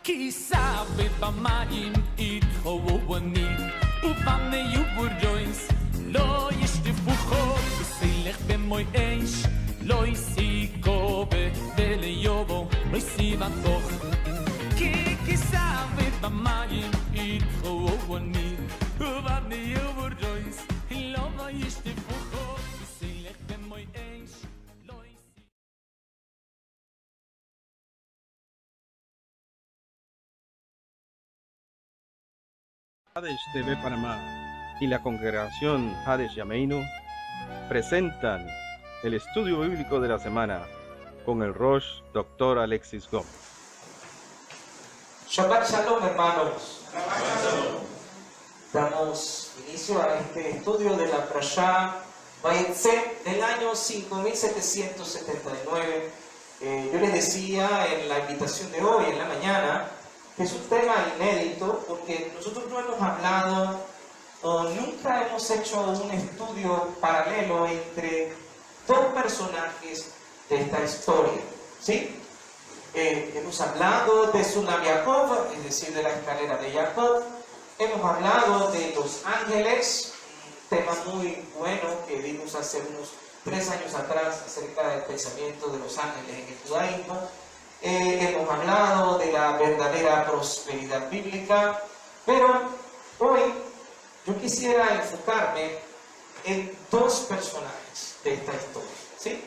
כי סבב במים יתחוו בני ובני יובורג'וינס לא ישטפו חוב וסילך במוי אש לא יסיקו וליובו לא יסיבן תוך כי סבב במים יתחוו בני ובני יובורג'וינס לא ישטפו חוב וסילך במוי אש Hades TV Panamá y la congregación Hades Yameinu presentan el estudio bíblico de la semana con el Rosh Dr. Alexis Gómez. Shabbat Shalom, hermanos. Damos inicio a este estudio de la Parashá Vayetze del año 5779. Yo les decía en la invitación de hoy, en la mañana, que es un tema inédito porque nosotros no hemos hablado o nunca hemos hecho un estudio paralelo entre dos personajes de esta historia, ¿sí? Hemos hablado de Tsunam Jacob, es decir, de la escalera de Jacob. Hemos hablado de los ángeles, un tema muy bueno que vimos hace unos 3 años atrás acerca del pensamiento de los ángeles en el judaísmo. Hemos hablado de la verdadera prosperidad bíblica, pero hoy yo quisiera enfocarme en dos personajes de esta historia, ¿sí?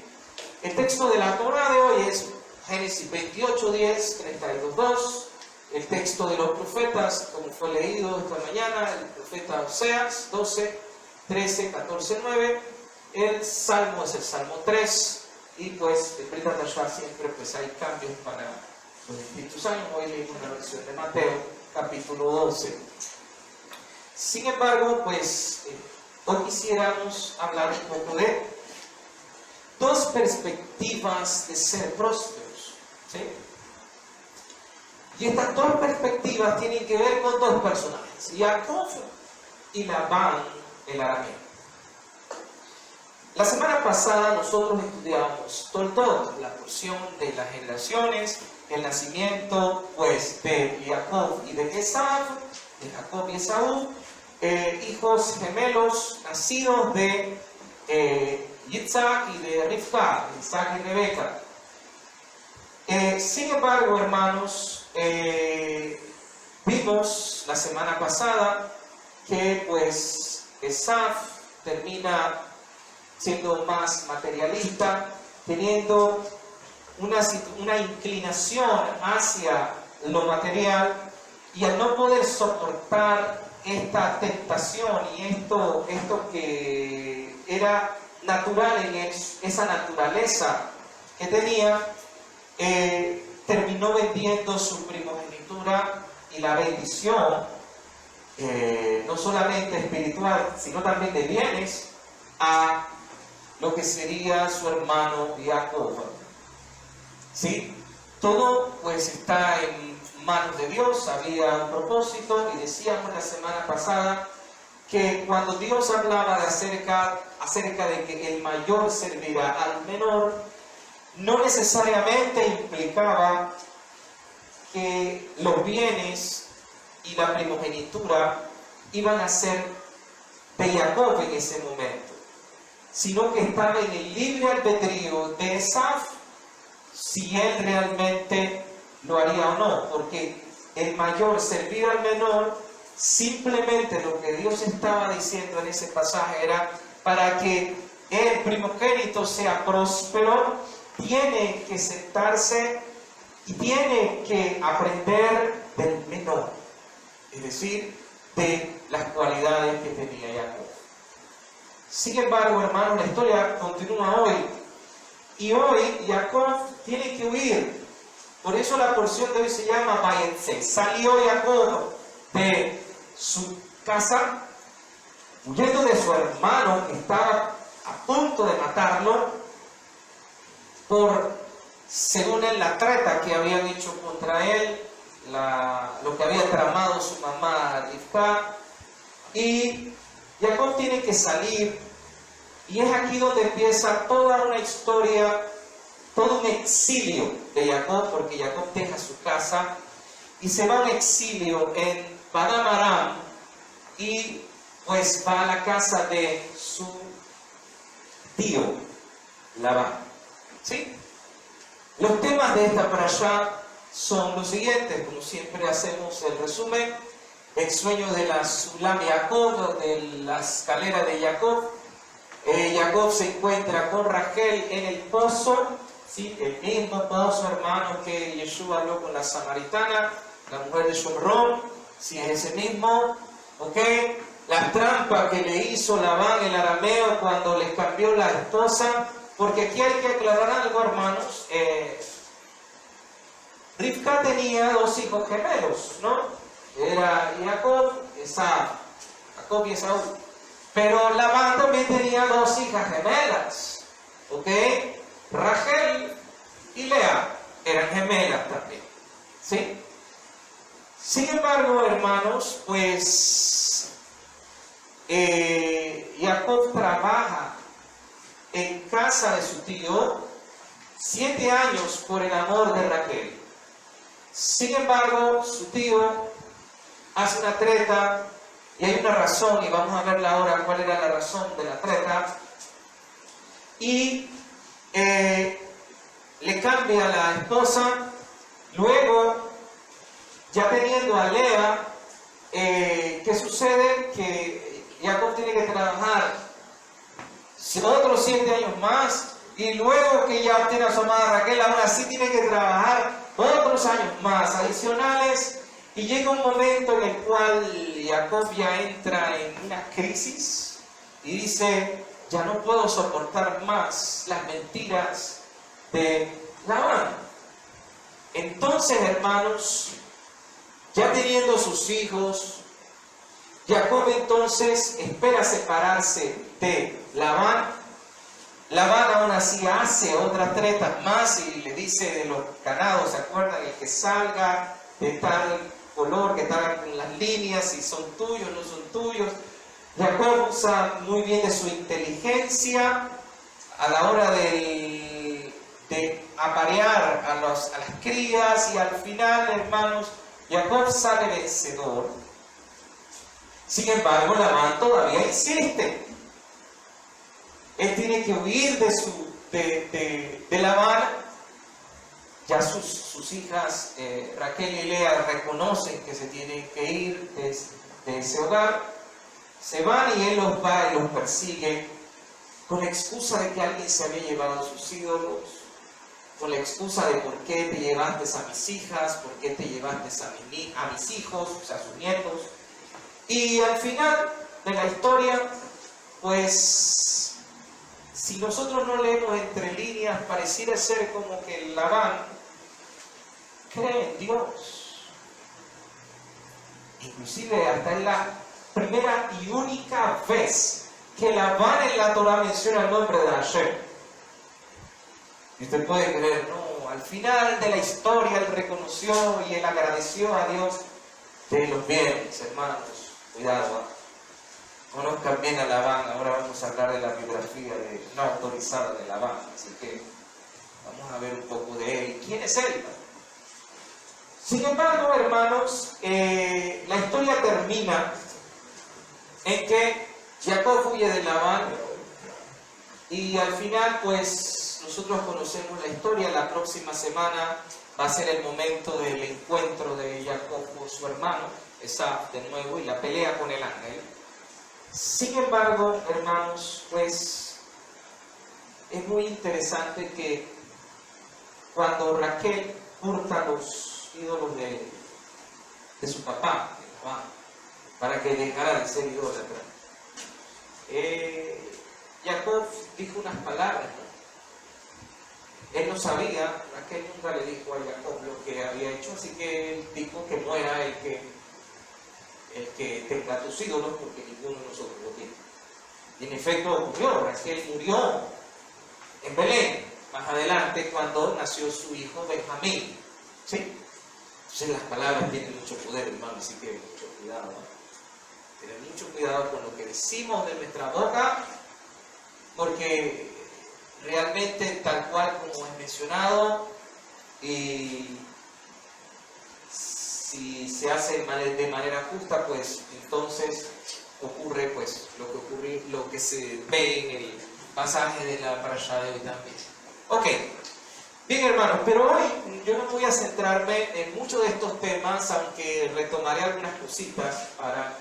El texto de la Torá de hoy es Génesis 28, 10, 32, 2. El texto de los profetas, como fue leído esta mañana, el profeta Oseas 12, 13, 14, 9. El Salmo es el Salmo 3. Y pues, de Brita Tashá siempre pues hay cambios para los distintos años. Hoy leímos la versión de Mateo, capítulo 12. Sin embargo, pues, hoy quisiéramos hablar un poco de dos perspectivas de ser prósperos, ¿sí? Y estas dos perspectivas tienen que ver con dos personajes, Jacob y Labán el arameo. La semana pasada nosotros estudiamos todo, la porción de las generaciones, el nacimiento pues de Jacob y de Esaú, de Jacob y Esaú, hijos gemelos nacidos de Yitzhak y de Rivka, Isaac y Rebeca. Sin embargo, hermanos, vimos la semana pasada que pues Esaú termina siendo más materialista, teniendo una inclinación hacia lo material, y al no poder soportar esta tentación y esto que era natural en él, esa naturaleza que tenía, terminó vendiendo su primogenitura y la bendición, no solamente espiritual, sino también de bienes, a lo que sería su hermano Jacob. ¿Sí? Todo pues está en manos de Dios, había un propósito, y decíamos la semana pasada que cuando Dios hablaba acerca de que el mayor servirá al menor, no necesariamente implicaba que los bienes y la primogenitura iban a ser de Jacob en ese momento, sino que estaba en el libre albedrío de Esaú si él realmente lo haría o no, porque el mayor servir al menor, simplemente lo que Dios estaba diciendo en ese pasaje era para que el primogénito sea próspero, tiene que sentarse y tiene que aprender del menor, es decir, de las cualidades que tenía Jacob. Sin embargo, hermanos, la historia continúa hoy. Y hoy Jacob tiene que huir. Por eso la porción de hoy se llama Vayetze. Salió Jacob de su casa, huyendo de su hermano que estaba a punto de matarlo, según él, la treta que habían hecho contra él, lo que había tramado su mamá Rivka. Y Jacob tiene que salir, y es aquí donde empieza toda una historia, todo un exilio de Jacob, porque Jacob deja su casa, y se va a un exilio en Padán Aram y pues va a la casa de su tío Labán. ¿Sí? Los temas de esta parashá son los siguientes, como siempre hacemos el resumen: el sueño de la Sulam Jacob, de la escalera de Jacob. Jacob se encuentra con Rachel en el pozo, ¿sí? El mismo pozo, hermano, que Yeshua habló con la samaritana, la mujer de Shomrón, ¿sí? Es ese mismo, ¿ok? La trampa que le hizo Labán, el arameo, cuando les cambió la esposa, porque aquí hay que aclarar algo, hermanos. Rivka tenía 2 hijos gemelos, ¿no? Era Jacob, Jacob y Esaú. Pero Labán también tenía 2 hijas gemelas, ¿ok? Rachel y Lea eran gemelas también, ¿sí? Sin embargo, hermanos, pues Jacob trabaja en casa de su tío 7 años por el amor de Rachel. Sin embargo, su tío hace una treta, y hay una razón, y vamos a verla ahora cuál era la razón de la treta, y le cambia a la esposa. Luego, ya teniendo a Lea, ¿qué sucede? Que Jacob tiene que trabajar otros 7 años más, y luego que ya tiene a su amada Raquel, aún así tiene que trabajar otros años más adicionales, y llega un momento en el cual Jacob ya entra en una crisis y dice: ya no puedo soportar más las mentiras de Labán. Entonces, hermanos, ya teniendo sus hijos, Jacob entonces espera separarse de Labán. Labán aún así hace otras tretas más y le dice de los ganados, ¿se acuerdan? El que salga de tal color, que tal con las líneas, si son tuyos, no son tuyos. Jacob usa muy bien de su inteligencia a la hora de aparear a las crías, y al final, hermanos, Jacob sale vencedor. Sin embargo, Labán todavía insiste. Él tiene que huir de Labán. Ya sus hijas Raquel y Lea reconocen que se tienen que ir de ese hogar. Se van y él los va y los persigue con la excusa de que alguien se había llevado sus ídolos, con la excusa de por qué te llevaste a mis hijas, por qué te llevaste a mis hijos, o sea, a sus nietos. Y al final de la historia, pues, si nosotros no leemos entre líneas, pareciera ser como que Labán cree en Dios. Inclusive hasta en la primera y única vez que Labán en la Torah menciona el nombre de Hashem. Y usted puede creer, no, al final de la historia él reconoció y él agradeció a Dios de los bienes, hermanos. Cuidado, conozcan bien a Labán. Ahora vamos a hablar de la biografía no autorizada de Labán, así que vamos a ver un poco de él. ¿Quién es él? Sin embargo, hermanos, la historia termina en que Jacob huye de Labán, y al final, pues, nosotros conocemos la historia. La próxima semana va a ser el momento del encuentro de Jacob con su hermano Esaf de nuevo, y la pelea con el ángel. Sin embargo, hermanos, pues es muy interesante que cuando Raquel hurta los ídolos de su papá, de Labán, para que dejara de ser idólatra, Jacob dijo unas palabras, ¿no? Él no sabía, Raquel nunca le dijo a Jacob lo que había hecho, así que él dijo que muera el que tenga tus ídolos, porque ninguno de nosotros lo tiene. Y en efecto ocurrió. Raquel murió en Belén, más adelante, cuando nació su hijo Benjamín. ¿Sí? Entonces las palabras tienen mucho poder, hermano, así que mucho cuidado, ¿no? Tener mucho cuidado con lo que decimos de nuestra boca, porque realmente, tal cual como es mencionado, y si se hace de manera justa, pues entonces ocurre pues lo que se ve en el pasaje de la parashá de hoy también. Ok, bien hermanos, pero hoy yo no voy a centrarme en muchos de estos temas, aunque retomaré algunas cositas para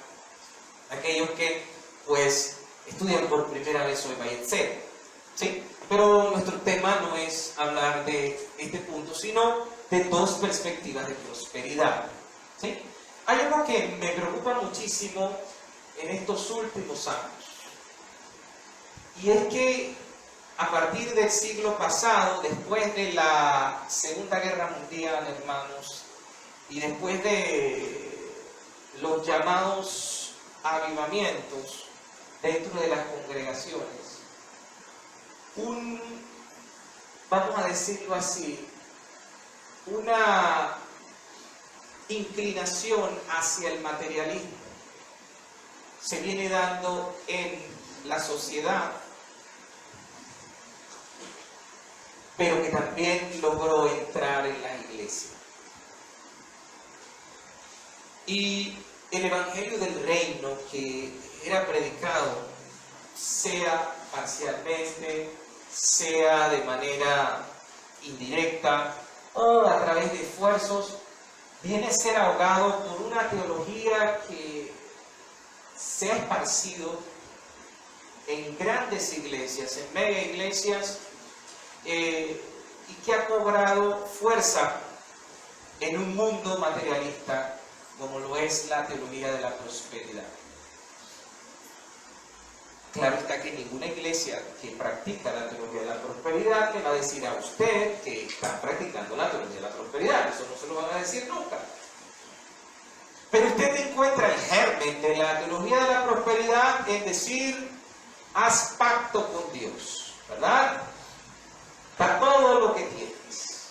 aquellos que pues estudian por primera vez hoy Vayetze, ¿sí? Pero nuestro tema no es hablar de este punto, sino de dos perspectivas de prosperidad, ¿sí? Hay algo que me preocupa muchísimo en estos últimos años, y es que a partir del siglo pasado, después de la Segunda Guerra Mundial, hermanos, y después de los llamados avivamientos dentro de las congregaciones, vamos a decirlo así, una inclinación hacia el materialismo se viene dando en la sociedad, pero que también logró entrar en la iglesia. Y el evangelio del reino que era predicado, sea parcialmente, sea de manera indirecta o a través de esfuerzos, viene a ser ahogado por una teología que se ha esparcido en grandes iglesias, en mega iglesias, y que ha cobrado fuerza en un mundo materialista como lo es la teología de la prosperidad. Claro está que ninguna iglesia que practica la teología de la prosperidad le va a decir a usted que están practicando la teología de la prosperidad. Eso no se lo van a decir nunca. Pero usted encuentra el germen de la teología de la prosperidad, es decir, haz pacto con Dios, ¿verdad? Da todo lo que tienes,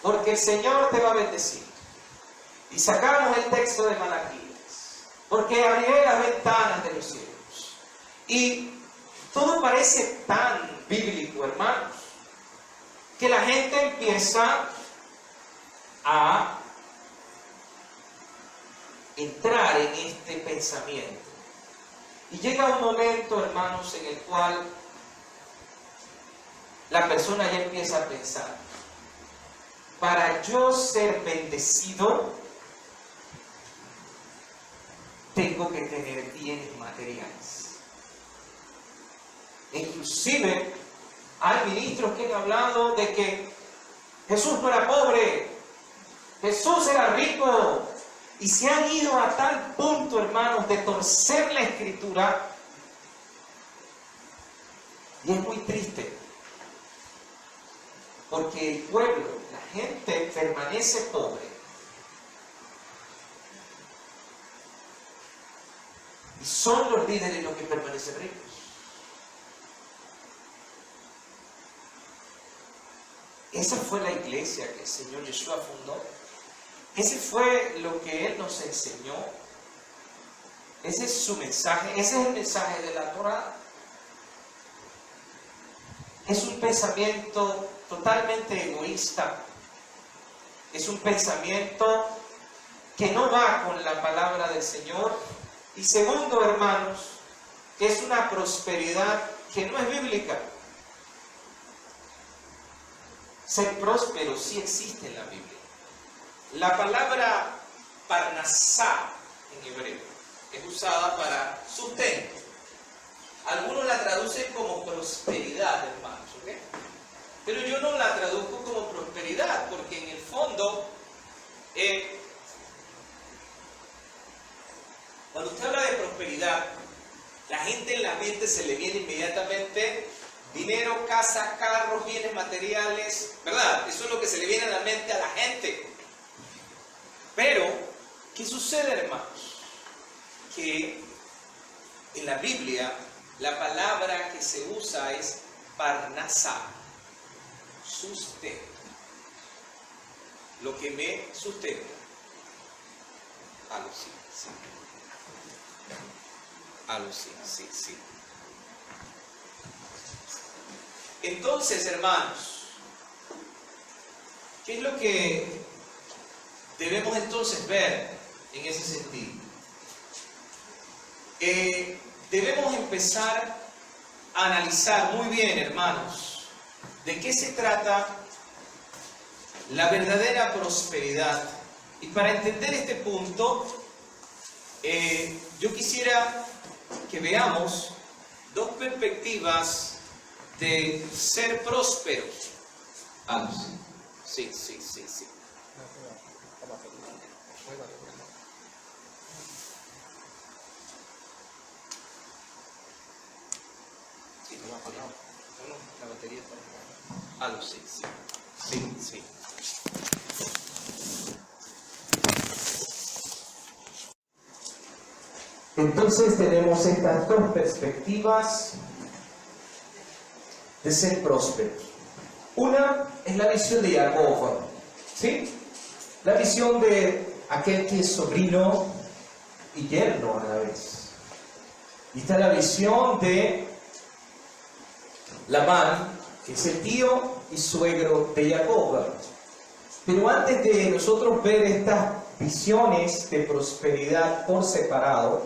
porque el Señor te va a bendecir. Y sacamos el texto de Malaquías, porque abriré las ventanas de los cielos. Y todo parece tan bíblico, hermanos, que la gente empieza a entrar en este pensamiento. Y llega un momento, hermanos, en el cual la persona ya empieza a pensar, para yo ser bendecido, tengo que tener bienes materiales. E inclusive hay ministros que han hablado de que Jesús no era pobre, Jesús era rico, y se han ido a tal punto, hermanos, de torcer la escritura, y es muy triste, porque el pueblo, la gente permanece pobre, y son los líderes los que permanecen ricos. Esa fue la iglesia que el Señor Yeshua fundó. Ese fue lo que Él nos enseñó. Ese es su mensaje. Ese es el mensaje de la Torah. Es un pensamiento totalmente egoísta. Es un pensamiento que no va con la palabra del Señor. Y segundo, hermanos, es una prosperidad que no es bíblica. Ser próspero sí existe en la Biblia. La palabra parnasá en hebreo es usada para sustento. Algunos la traducen como prosperidad, hermanos, ¿ok? Pero yo no la traduzco como prosperidad, porque en el fondo, cuando usted habla de prosperidad, la gente en la mente se le viene inmediatamente dinero, casa, carros, bienes materiales, ¿verdad? Eso es lo que se le viene a la mente a la gente. Pero, ¿qué sucede, hermanos? Que en la Biblia la palabra que se usa es parnasá, sustento. Lo que me sustenta. Algo sí, sí. Algo sí, sí, sí. Entonces, hermanos, ¿qué es lo que debemos entonces ver en ese sentido. Debemos empezar a analizar muy bien, hermanos, de qué se trata la verdadera prosperidad. Y para entender este punto, yo quisiera que veamos dos perspectivas de ser prósperos. Sí. La batería está sí. Entonces tenemos estas dos perspectivas de ser prósperos. Una es la visión de Jacob, ¿sí? La visión de aquel que es sobrino y yerno a la vez. Y está la visión de Labán, que es el tío y suegro de Jacob. Pero antes de nosotros ver estas visiones de prosperidad por separado,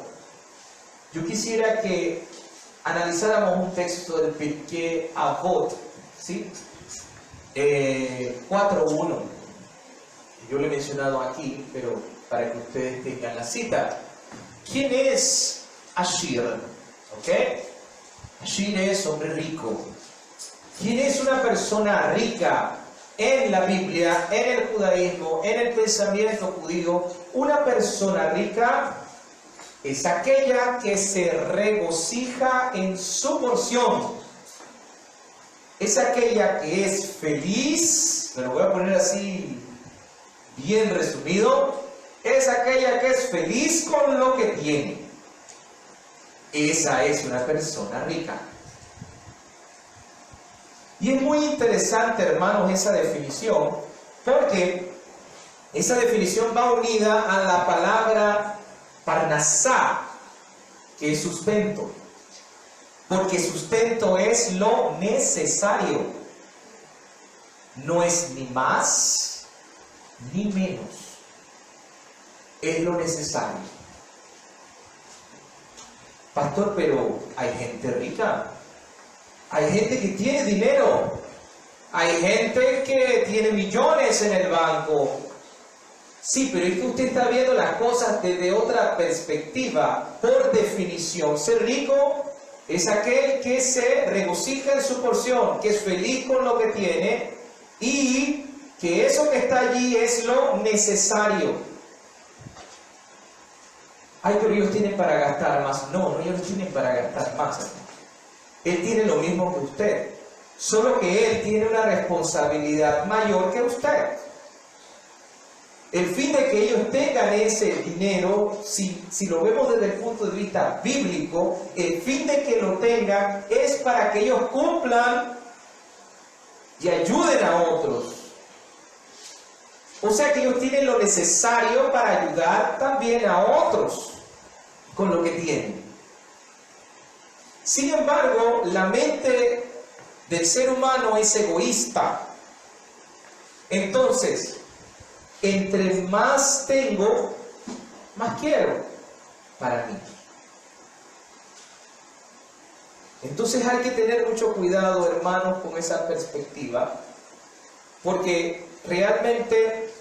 yo quisiera que analizáramos un texto del Pirkei Avot, ¿sí? 4.1. Yo lo he mencionado aquí, pero para que ustedes tengan la cita. ¿Quién es Ashir? ¿Ok? Ashir es hombre rico. ¿Quién es una persona rica en la Biblia, en el judaísmo, en el pensamiento judío? Una persona rica es aquella que se regocija en su porción. Es aquella que es feliz, me lo voy a poner así bien resumido, es aquella que es feliz con lo que tiene. Esa es una persona rica. Y es muy interesante, hermanos, esa definición, porque esa definición va unida a la palabra parnasá, que es sustento. Porque sustento es lo necesario. No es ni más ni menos. Es lo necesario. Pastor, pero hay gente rica. Hay gente que tiene dinero. Hay gente que tiene millones en el banco. Sí, pero es que usted está viendo las cosas desde otra perspectiva. Por definición, ser rico es aquel que se regocija en su porción, que es feliz con lo que tiene y que eso que está allí es lo necesario. Ay, pero ellos tienen para gastar más. No, ellos no tienen para gastar más. Él tiene lo mismo que usted, solo que él tiene una responsabilidad mayor que usted. El fin de que ellos tengan ese dinero, si lo vemos desde el punto de vista bíblico, el fin de que lo tengan es para que ellos cumplan y ayuden a otros. O sea que ellos tienen lo necesario para ayudar también a otros con lo que tienen. Sin embargo, la mente del ser humano es egoísta. Entonces, entre más tengo, más quiero para mí. Entonces hay que tener mucho cuidado, hermanos, con esa perspectiva, porque realmente,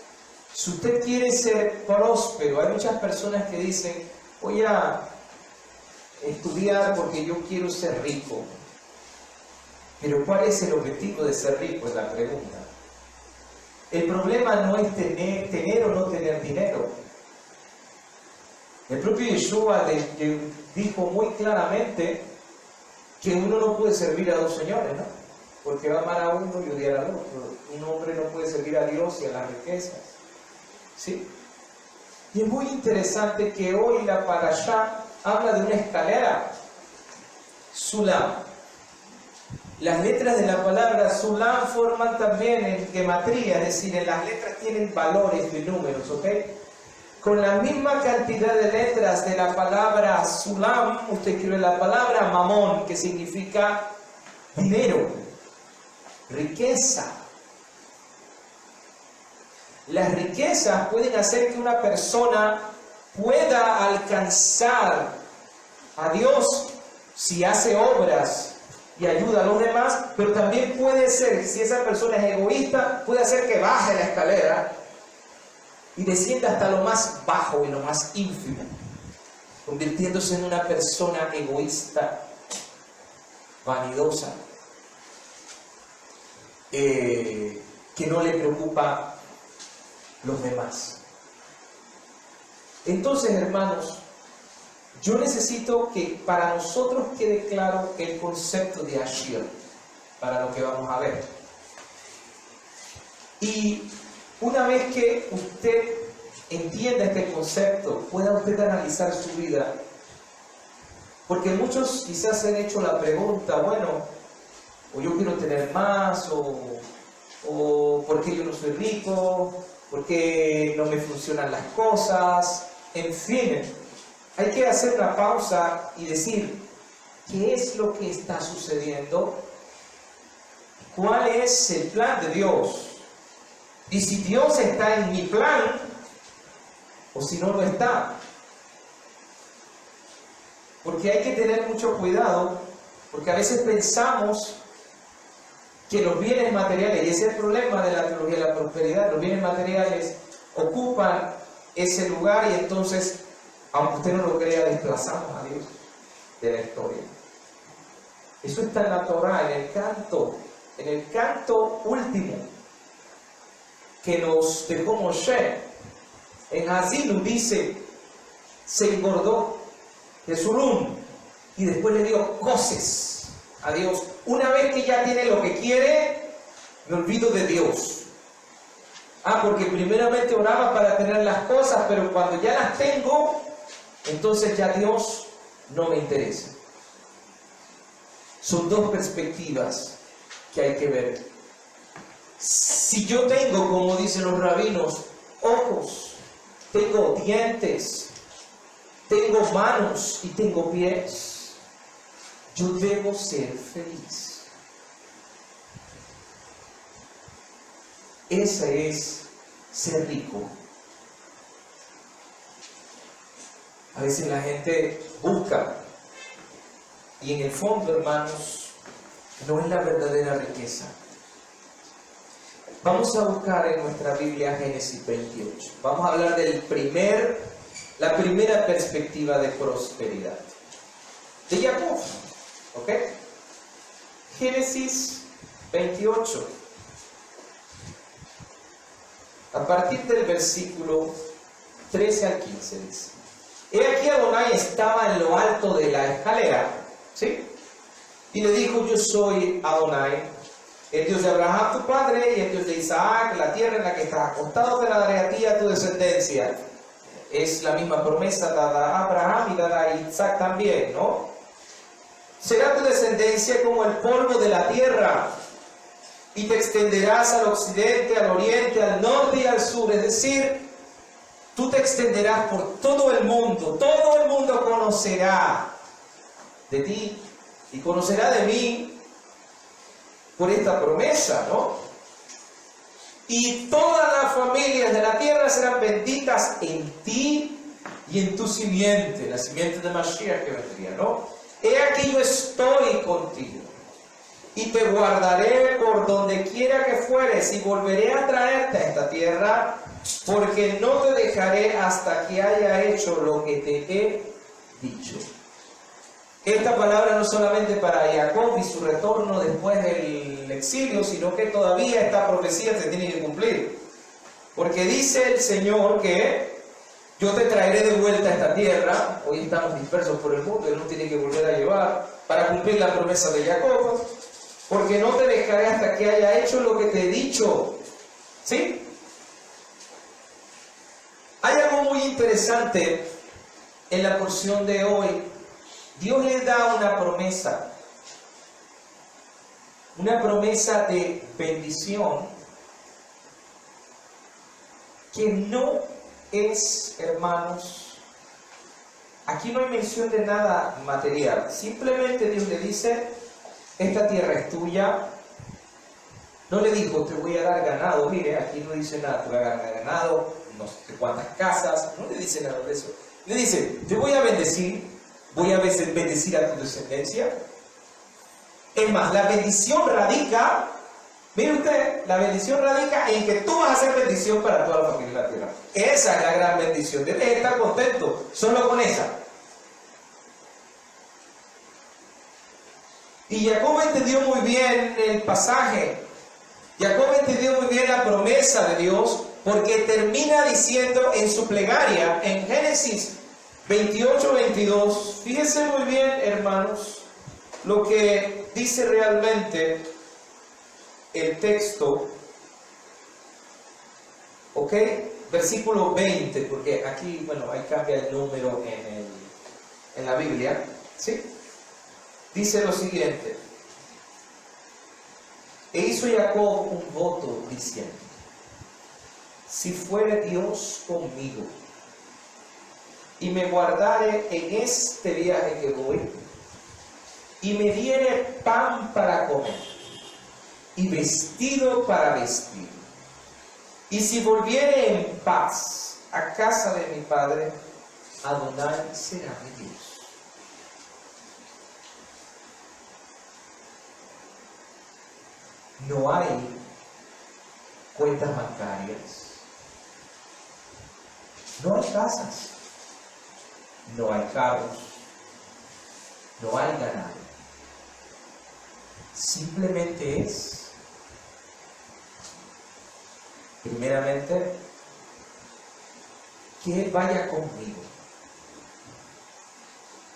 si usted quiere ser próspero, hay muchas personas que dicen, voy a estudiar porque yo quiero ser rico. Pero ¿cuál es el objetivo de ser rico? Es la pregunta. El problema no es tener o no tener dinero. El propio Yeshua dijo muy claramente que uno no puede servir a dos señores, ¿no? Porque va a amar a uno y odiar al otro. Un hombre no puede servir a Dios y a las riquezas. ¿Sí? Y es muy interesante que hoy la parashá habla de una escalera, Sulam. Las letras de la palabra Sulam forman también en gematría, es decir, en las letras tienen valores de números, ¿ok? Con la misma cantidad de letras de la palabra Sulam, usted escribe la palabra Mamón, que significa dinero, riqueza. Las riquezas pueden hacer que una persona pueda alcanzar a Dios si hace obras y ayuda a los demás, pero también puede ser, si esa persona es egoísta, puede hacer que baje la escalera y descienda hasta lo más bajo y lo más ínfimo, convirtiéndose en una persona egoísta, vanidosa, que no le preocupa los demás. Entonces, hermanos, yo necesito que para nosotros quede claro el concepto de Ashir, para lo que vamos a ver. Y una vez que usted entienda este concepto, pueda usted analizar su vida. Porque muchos quizás se han hecho la pregunta, bueno, o yo quiero tener más, o ¿por qué yo no soy rico? ¿Por qué no me funcionan las cosas? En fin, hay que hacer una pausa y decir, ¿qué es lo que está sucediendo? ¿Cuál es el plan de Dios? Y si Dios está en mi plan, o si no lo está. Porque hay que tener mucho cuidado, porque a veces pensamos que los bienes materiales, y ese es el problema de la teología de la prosperidad, los bienes materiales ocupan ese lugar y entonces, aunque usted no lo crea, desplazamos a Dios de la historia. Eso está en la Torah, en el canto último que nos dejó Moshe. En Hazilu dice, se engordó Jesurún y después le dio coces a Dios. Una vez que ya tiene lo que quiere, me olvido de Dios. Porque primeramente oraba para tener las cosas, pero cuando ya las tengo, entonces ya Dios no me interesa. Son dos perspectivas que hay que ver. Si yo tengo, como dicen los rabinos, ojos, tengo dientes, tengo manos y tengo pies, yo debo ser feliz. Ese es ser rico. A veces la gente busca, y en el fondo, hermanos, no es la verdadera riqueza. Vamos a buscar en nuestra Biblia Génesis 28. Vamos a hablar la primera perspectiva de prosperidad de Jacob. ¿Ok? Génesis 28. A partir del versículo 13 al 15 dice: He aquí Adonai estaba en lo alto de la escalera, ¿sí? Y le dijo: Yo soy Adonai, el Dios de Abraham tu padre y el Dios de Isaac. La tierra en la que estás acostado te la daré a ti y a tu descendencia. Es la misma promesa dada a Abraham y dada a Isaac también, ¿no? Será tu descendencia como el polvo de la tierra, y te extenderás al occidente, al oriente, al norte y al sur. Es decir, tú te extenderás por todo el mundo conocerá de ti y conocerá de mí por esta promesa, ¿no? Y todas las familias de la tierra serán benditas en ti y en tu simiente, la simiente de Mashiach que vendría, ¿no? He aquí yo estoy contigo y te guardaré por donde quiera que fueres y volveré a traerte a esta tierra, porque no te dejaré hasta que haya hecho lo que te he dicho. Esta palabra no solamente para Jacob y su retorno después del exilio, sino que todavía esta profecía se tiene que cumplir. Porque dice el Señor que yo te traeré de vuelta a esta tierra. Hoy estamos dispersos por el mundo, Él nos tiene que volver a llevar para cumplir la promesa de Jacob. Porque no te dejaré hasta que haya hecho lo que te he dicho. ¿Sí? Hay algo muy interesante en la porción de hoy. Dios le da una promesa de bendición que no es, hermanos, aquí no hay mención de nada material. Simplemente Dios le dice: esta tierra es tuya, No le dijo, te voy a dar ganado. Mire, aquí no dice nada, te voy a dar ganado, no sé cuántas casas. No le dice nada de eso. Le dice, te voy a bendecir, voy a bendecir a tu descendencia. Es más, la bendición radica, mire usted, la bendición radica en que tú vas a ser bendición para toda la familia de la tierra. Esa es la gran bendición. Debes estar contento solo con esa. Y Jacob entendió muy bien el pasaje. Jacob entendió muy bien la promesa de Dios, porque termina diciendo en su plegaria, en Génesis 28-22, fíjense muy bien, hermanos, lo que dice realmente el texto, ¿ok? Versículo 20, porque aquí, bueno, ahí cambia el número en la Biblia, ¿sí? Dice lo siguiente: e hizo Jacob un voto diciendo, si fuere Dios conmigo y me guardare en este viaje que voy, y me diere pan para comer y vestido para vestir, y si volviere en paz a casa de mi padre, Adonai será mi Dios. No hay cuentas bancarias, no hay casas, no hay carros, no hay ganado. Simplemente es, primeramente, que Él vaya conmigo.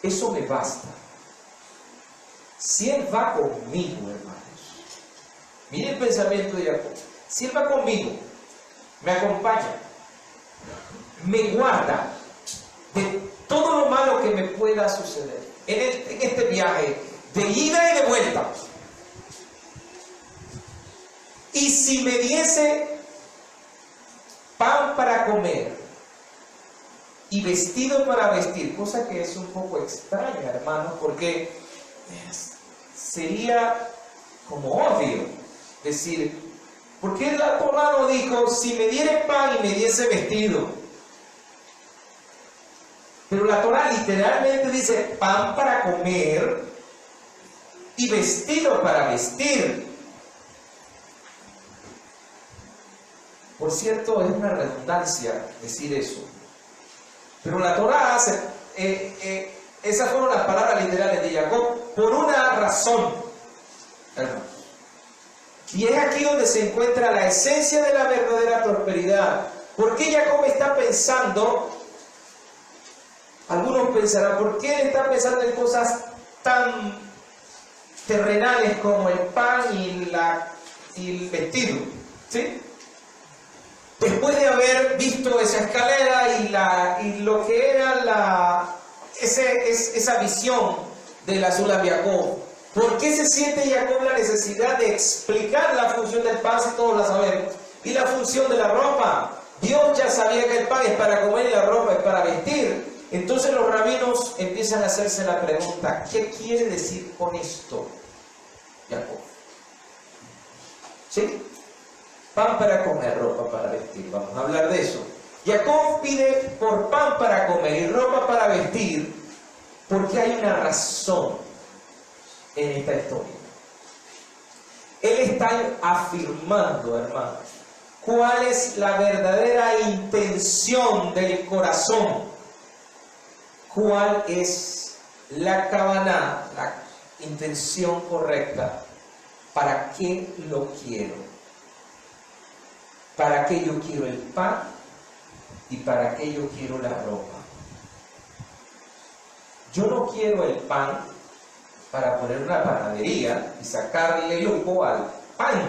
Eso me basta. Si Él va conmigo, hermanos, mire el pensamiento de Jacob. Si Él va conmigo, me acompaña, me guarda de todo lo malo que me pueda suceder en este viaje de ida y de vuelta. Y si me diese pan para comer y vestido para vestir, cosa que es un poco extraña, hermanos, porque sería como obvio decir, ¿por qué la Torá no dijo, si me diere pan y me diese vestido? Pero la Torá literalmente dice, pan para comer y vestido para vestir. Por cierto, es una redundancia decir eso. Pero la Torá hace, esas fueron las palabras literales de Jacob, por una razón, hermanos. Y es aquí donde se encuentra la esencia de la verdadera prosperidad. ¿Por qué Jacob está pensando? Algunos pensarán, ¿por qué él está pensando en cosas tan terrenales como el pan y el vestido? ¿Sí? Después de haber visto esa escalera y lo que era esa visión de la Sulam Jacob, ¿por qué se siente Jacob la necesidad de explicar la función del pan si todos la sabemos? Y la función de la ropa. Dios ya sabía que el pan es para comer y la ropa es para vestir. Entonces los rabinos empiezan a hacerse la pregunta, ¿qué quiere decir con esto, Jacob? ¿Sí? Pan para comer, ropa para vestir. Vamos a hablar de eso. Jacob pide por pan para comer y ropa para vestir porque hay una razón en esta historia. Él está afirmando, hermanos, cuál es la verdadera intención del corazón. Cuál es la kavaná, la intención correcta. ¿Para qué lo quiero? ¿Para qué yo quiero el pan? ¿Y para qué yo quiero la ropa? Yo no quiero el pan para poner una panadería y sacarle lujo al pan.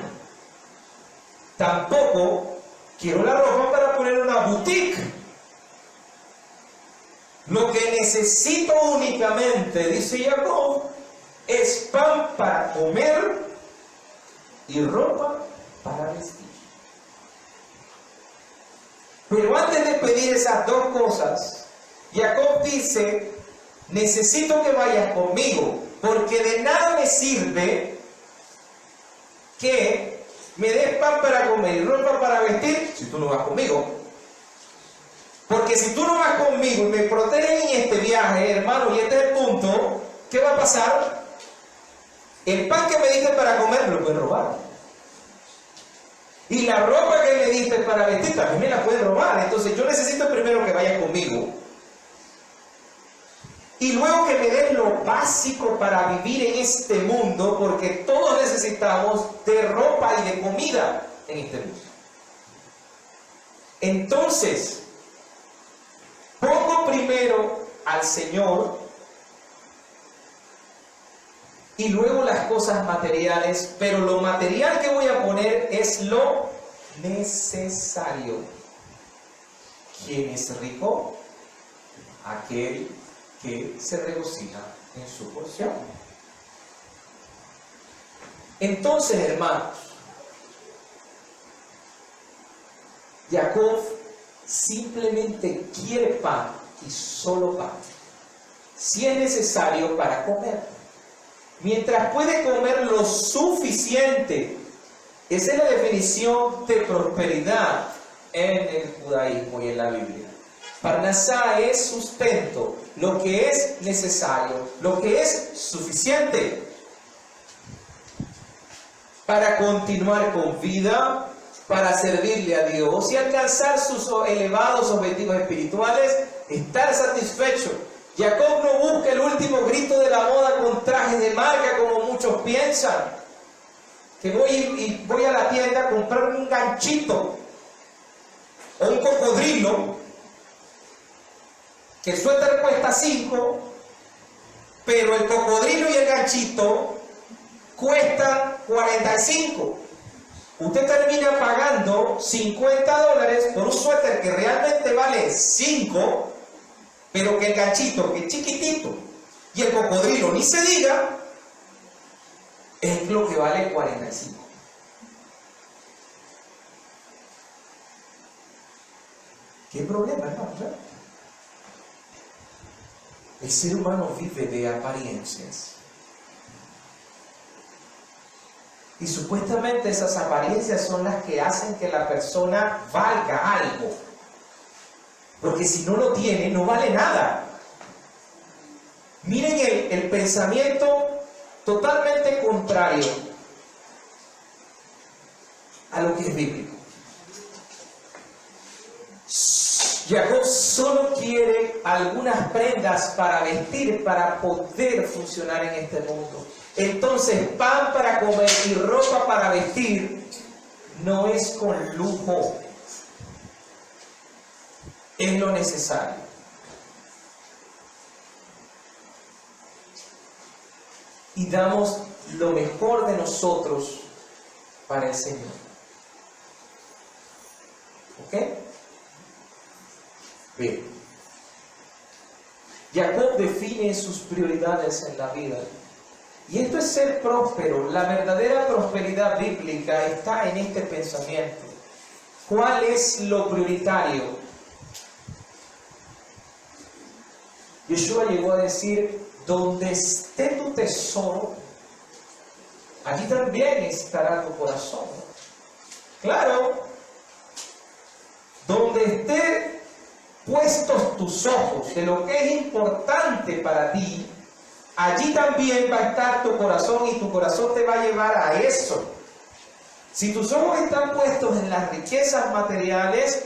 Tampoco quiero la ropa para poner una boutique. Lo que necesito únicamente, dice Jacob, es pan para comer y ropa para vestir. Pero antes de pedir esas dos cosas, Jacob dice, necesito que vayas conmigo, porque de nada me sirve que me des pan para comer y ropa para vestir si tú no vas conmigo? Porque si tú no vas conmigo y me proteges en este viaje, hermano, y este es el punto, ¿qué va a pasar? El pan que me diste para comer me lo pueden robar. Y la ropa que me diste para vestir también me la pueden robar. Entonces yo necesito primero que vayas conmigo. Y luego que me des lo básico para vivir en este mundo, porque todos necesitamos de ropa y de comida en este mundo. Entonces, pongo primero al Señor y luego las cosas materiales, pero lo material que voy a poner es lo necesario. ¿Quién es rico? Aquel que se regocija en su porción. Entonces, hermanos, Jacob simplemente quiere pan y solo pan, si es necesario para comer. Mientras puede comer lo suficiente. Esa es la definición de prosperidad en el judaísmo y en la Biblia. Parnasá es sustento, lo que es necesario, lo que es suficiente para continuar con vida, para servirle a Dios y alcanzar sus elevados objetivos espirituales, estar satisfecho. Jacob no busca el último grito de la moda con trajes de marca como muchos piensan. Que voy a la tienda a comprar un ganchito o un cocodrilo, que el suéter cuesta 5, pero el cocodrilo y el ganchito cuestan 45. Usted termina pagando $50 por un suéter que realmente vale 5, pero que el ganchito, que es chiquitito, y el cocodrilo, ni se diga, es lo que vale 45. ¿Qué problema, hermano? El ser humano vive de apariencias. Y supuestamente esas apariencias son las que hacen que la persona valga algo. Porque si no lo tiene, no vale nada. Miren el pensamiento totalmente contrario a lo que es bíblico. Jacob solo quiere algunas prendas para vestir, para poder funcionar en este mundo. Entonces, pan para comer y ropa para vestir no es con lujo. Es lo necesario. Y damos lo mejor de nosotros para el Señor. ¿Ok? Bien. Jacob define sus prioridades en la vida. Y esto es ser próspero. La verdadera prosperidad bíblica está en este pensamiento. ¿Cuál es lo prioritario? Yeshua llegó a decir, donde esté tu tesoro, allí también estará tu corazón. Claro, donde esté puestos tus ojos de lo que es importante para ti, allí también va a estar tu corazón y tu corazón te va a llevar a eso. Si tus ojos están puestos en las riquezas materiales,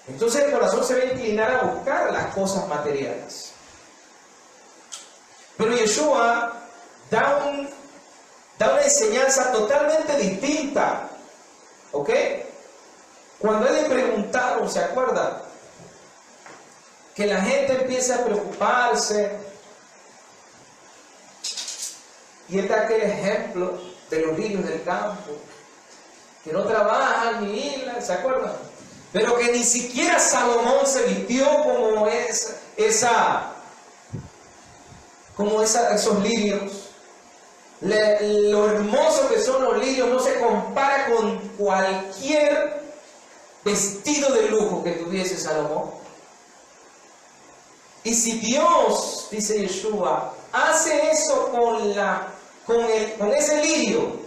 entonces el corazón se va a inclinar a buscar las cosas materiales. Pero Yeshua da una enseñanza totalmente distinta. ¿Ok? Cuando él le preguntaron, ¿se acuerdan? Que la gente empieza a preocuparse. Y está aquel ejemplo de los lirios del campo, que no trabajan ni hilan, ¿se acuerdan? Pero que ni siquiera Salomón se vistió como esos lirios. Lo hermoso que son los lirios no se compara con cualquier vestido de lujo que tuviese Salomón. Y si Dios, dice Yeshua, hace eso con ese lirio,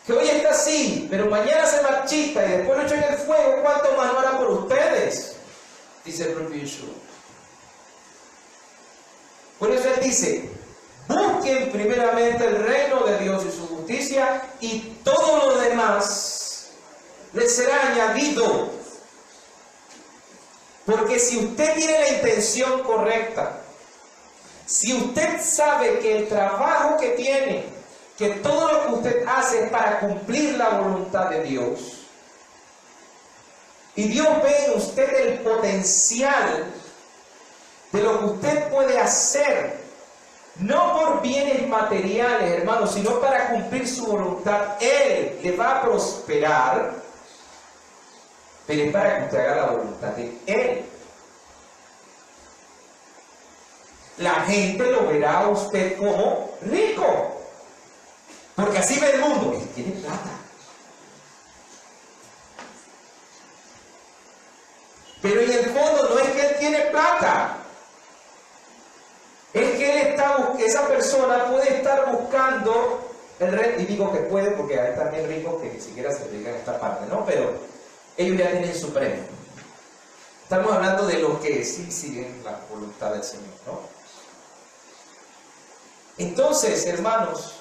que hoy está así, pero mañana se marchita y después lo echan en el fuego, ¿cuánto más no hará por ustedes? Dice el propio Yeshua. Por eso él dice, busquen primeramente el reino de Dios y su justicia, y todo lo demás les será añadido. Porque si usted tiene la intención correcta, si usted sabe que el trabajo que tiene, que todo lo que usted hace es para cumplir la voluntad de Dios, y Dios ve en usted el potencial de lo que usted puede hacer, no por bienes materiales, hermanos, sino para cumplir su voluntad, Él le va a prosperar, pero es para que usted haga la voluntad de Él. La gente lo verá a usted como rico, porque así ve el mundo. Él tiene plata. Pero en el fondo no es que él tiene plata, es que esa persona puede estar buscando el reino, y digo que puede porque hay también ricos que ni siquiera se dedican a esta parte, ¿no? Pero ellos ya tienen su premio. Estamos hablando de los que sí siguen la voluntad del Señor, ¿no? Entonces, hermanos,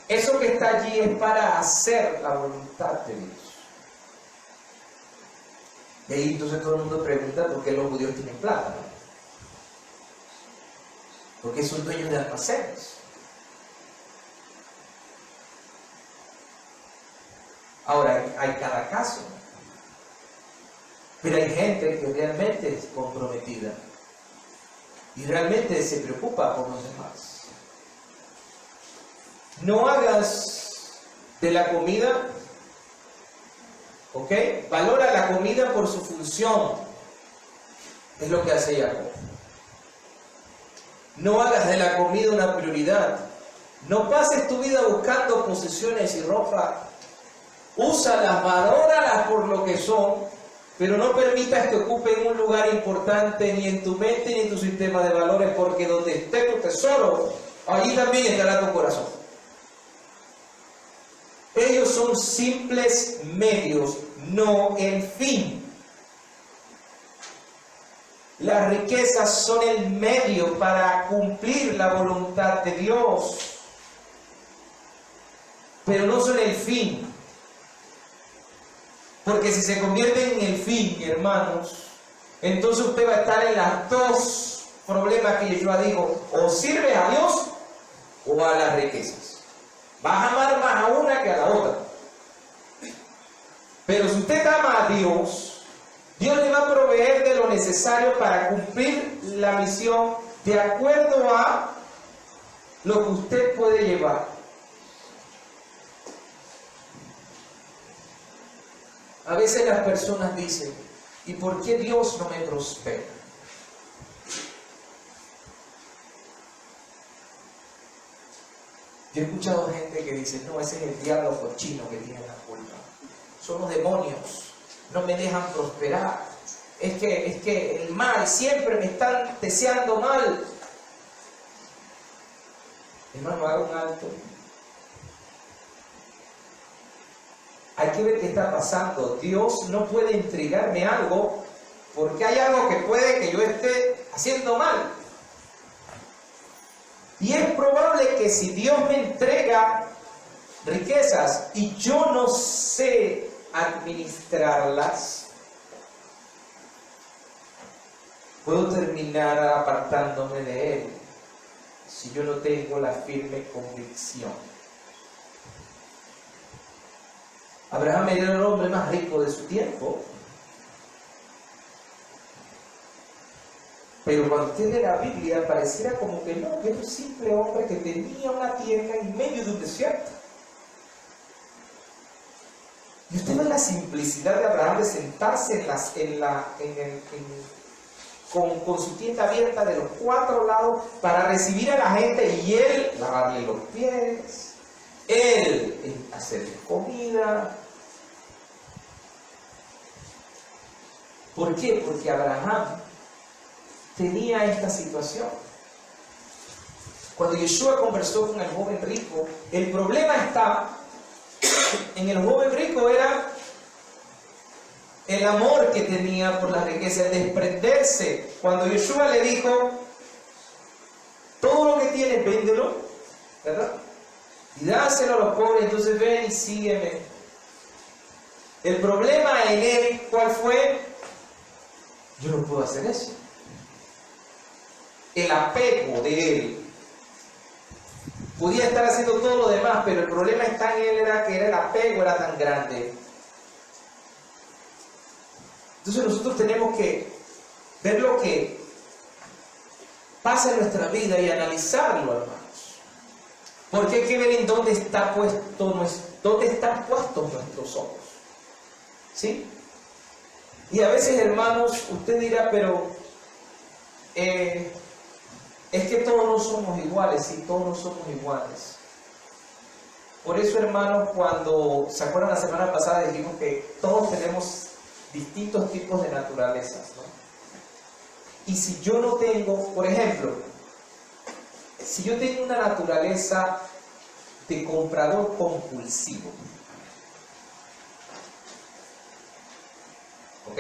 eso que está allí es para hacer la voluntad de Dios. Y ahí entonces todo el mundo pregunta por qué los judíos tienen plata, ¿no? Porque son dueños de almacenes. Ahora, hay cada caso. Pero hay gente que realmente es comprometida y realmente se preocupa por los demás. No hagas de la comida, ¿ok? Valora la comida por su función. Es lo que hace Jacob. No hagas de la comida una prioridad. No pases tu vida buscando posesiones y ropa. Úsalas, valóralas por lo que son, pero no permitas que ocupen un lugar importante ni en tu mente ni en tu sistema de valores, porque donde esté tu tesoro, allí también estará tu corazón. Ellos son simples medios, no el fin. Las riquezas son el medio para cumplir la voluntad de Dios, pero no son el fin. Porque si se convierten en el fin, hermanos, entonces usted va a estar en las dos problemas que yo digo: o sirve a Dios o a las riquezas. Vas a amar más a una que a la otra. Pero si usted ama a Dios, Dios le va a proveer de lo necesario para cumplir la misión de acuerdo a lo que usted puede llevar. A veces las personas dicen: ¿y por qué Dios no me prospera? Yo he escuchado gente que dice: no, ese es el diablo cochino que tiene la culpa. Son los demonios, no me dejan prosperar. Es que el mal, siempre me están deseando mal. Hermano, haga un alto. Hay que ver qué está pasando. Dios no puede entregarme algo porque hay algo que puede que yo esté haciendo mal. Y es probable que si Dios me entrega riquezas y yo no sé administrarlas, puedo terminar apartándome de Él si yo no tengo la firme convicción. Abraham era el hombre más rico de su tiempo, pero cuando usted lee la Biblia pareciera como que no, que era un simple hombre que tenía una tierra en medio de un desierto. Y usted ve la simplicidad de Abraham de sentarse con su tienda abierta de los 4 lados para recibir a la gente, y él lavarle los pies, él hacerle comida. ¿Por qué? Porque Abraham tenía esta situación. Cuando Yeshua conversó con el joven rico, el problema está en el joven rico era el amor que tenía por la riqueza, el desprenderse. Cuando Yeshua le dijo, todo lo que tienes, véndelo, ¿verdad? Y dáselo a los pobres, entonces ven y sígueme. El problema en él, ¿cuál fue? Yo no puedo hacer eso. El apego de él. Podía estar haciendo todo lo demás, pero el problema está en él, era que el apego era tan grande. Entonces nosotros tenemos que ver lo que pasa en nuestra vida y analizarlo, hermanos. Porque hay que ver en dónde están puestos nuestros ojos. ¿Sí? Y a veces, hermanos, usted dirá, pero es que todos no somos iguales. Sí, todos no somos iguales. Por eso, hermanos, cuando se acuerdan la semana pasada dijimos que todos tenemos distintos tipos de naturalezas, ¿no? Y si yo no tengo, por ejemplo, si yo tengo una naturaleza de comprador compulsivo, ¿ok?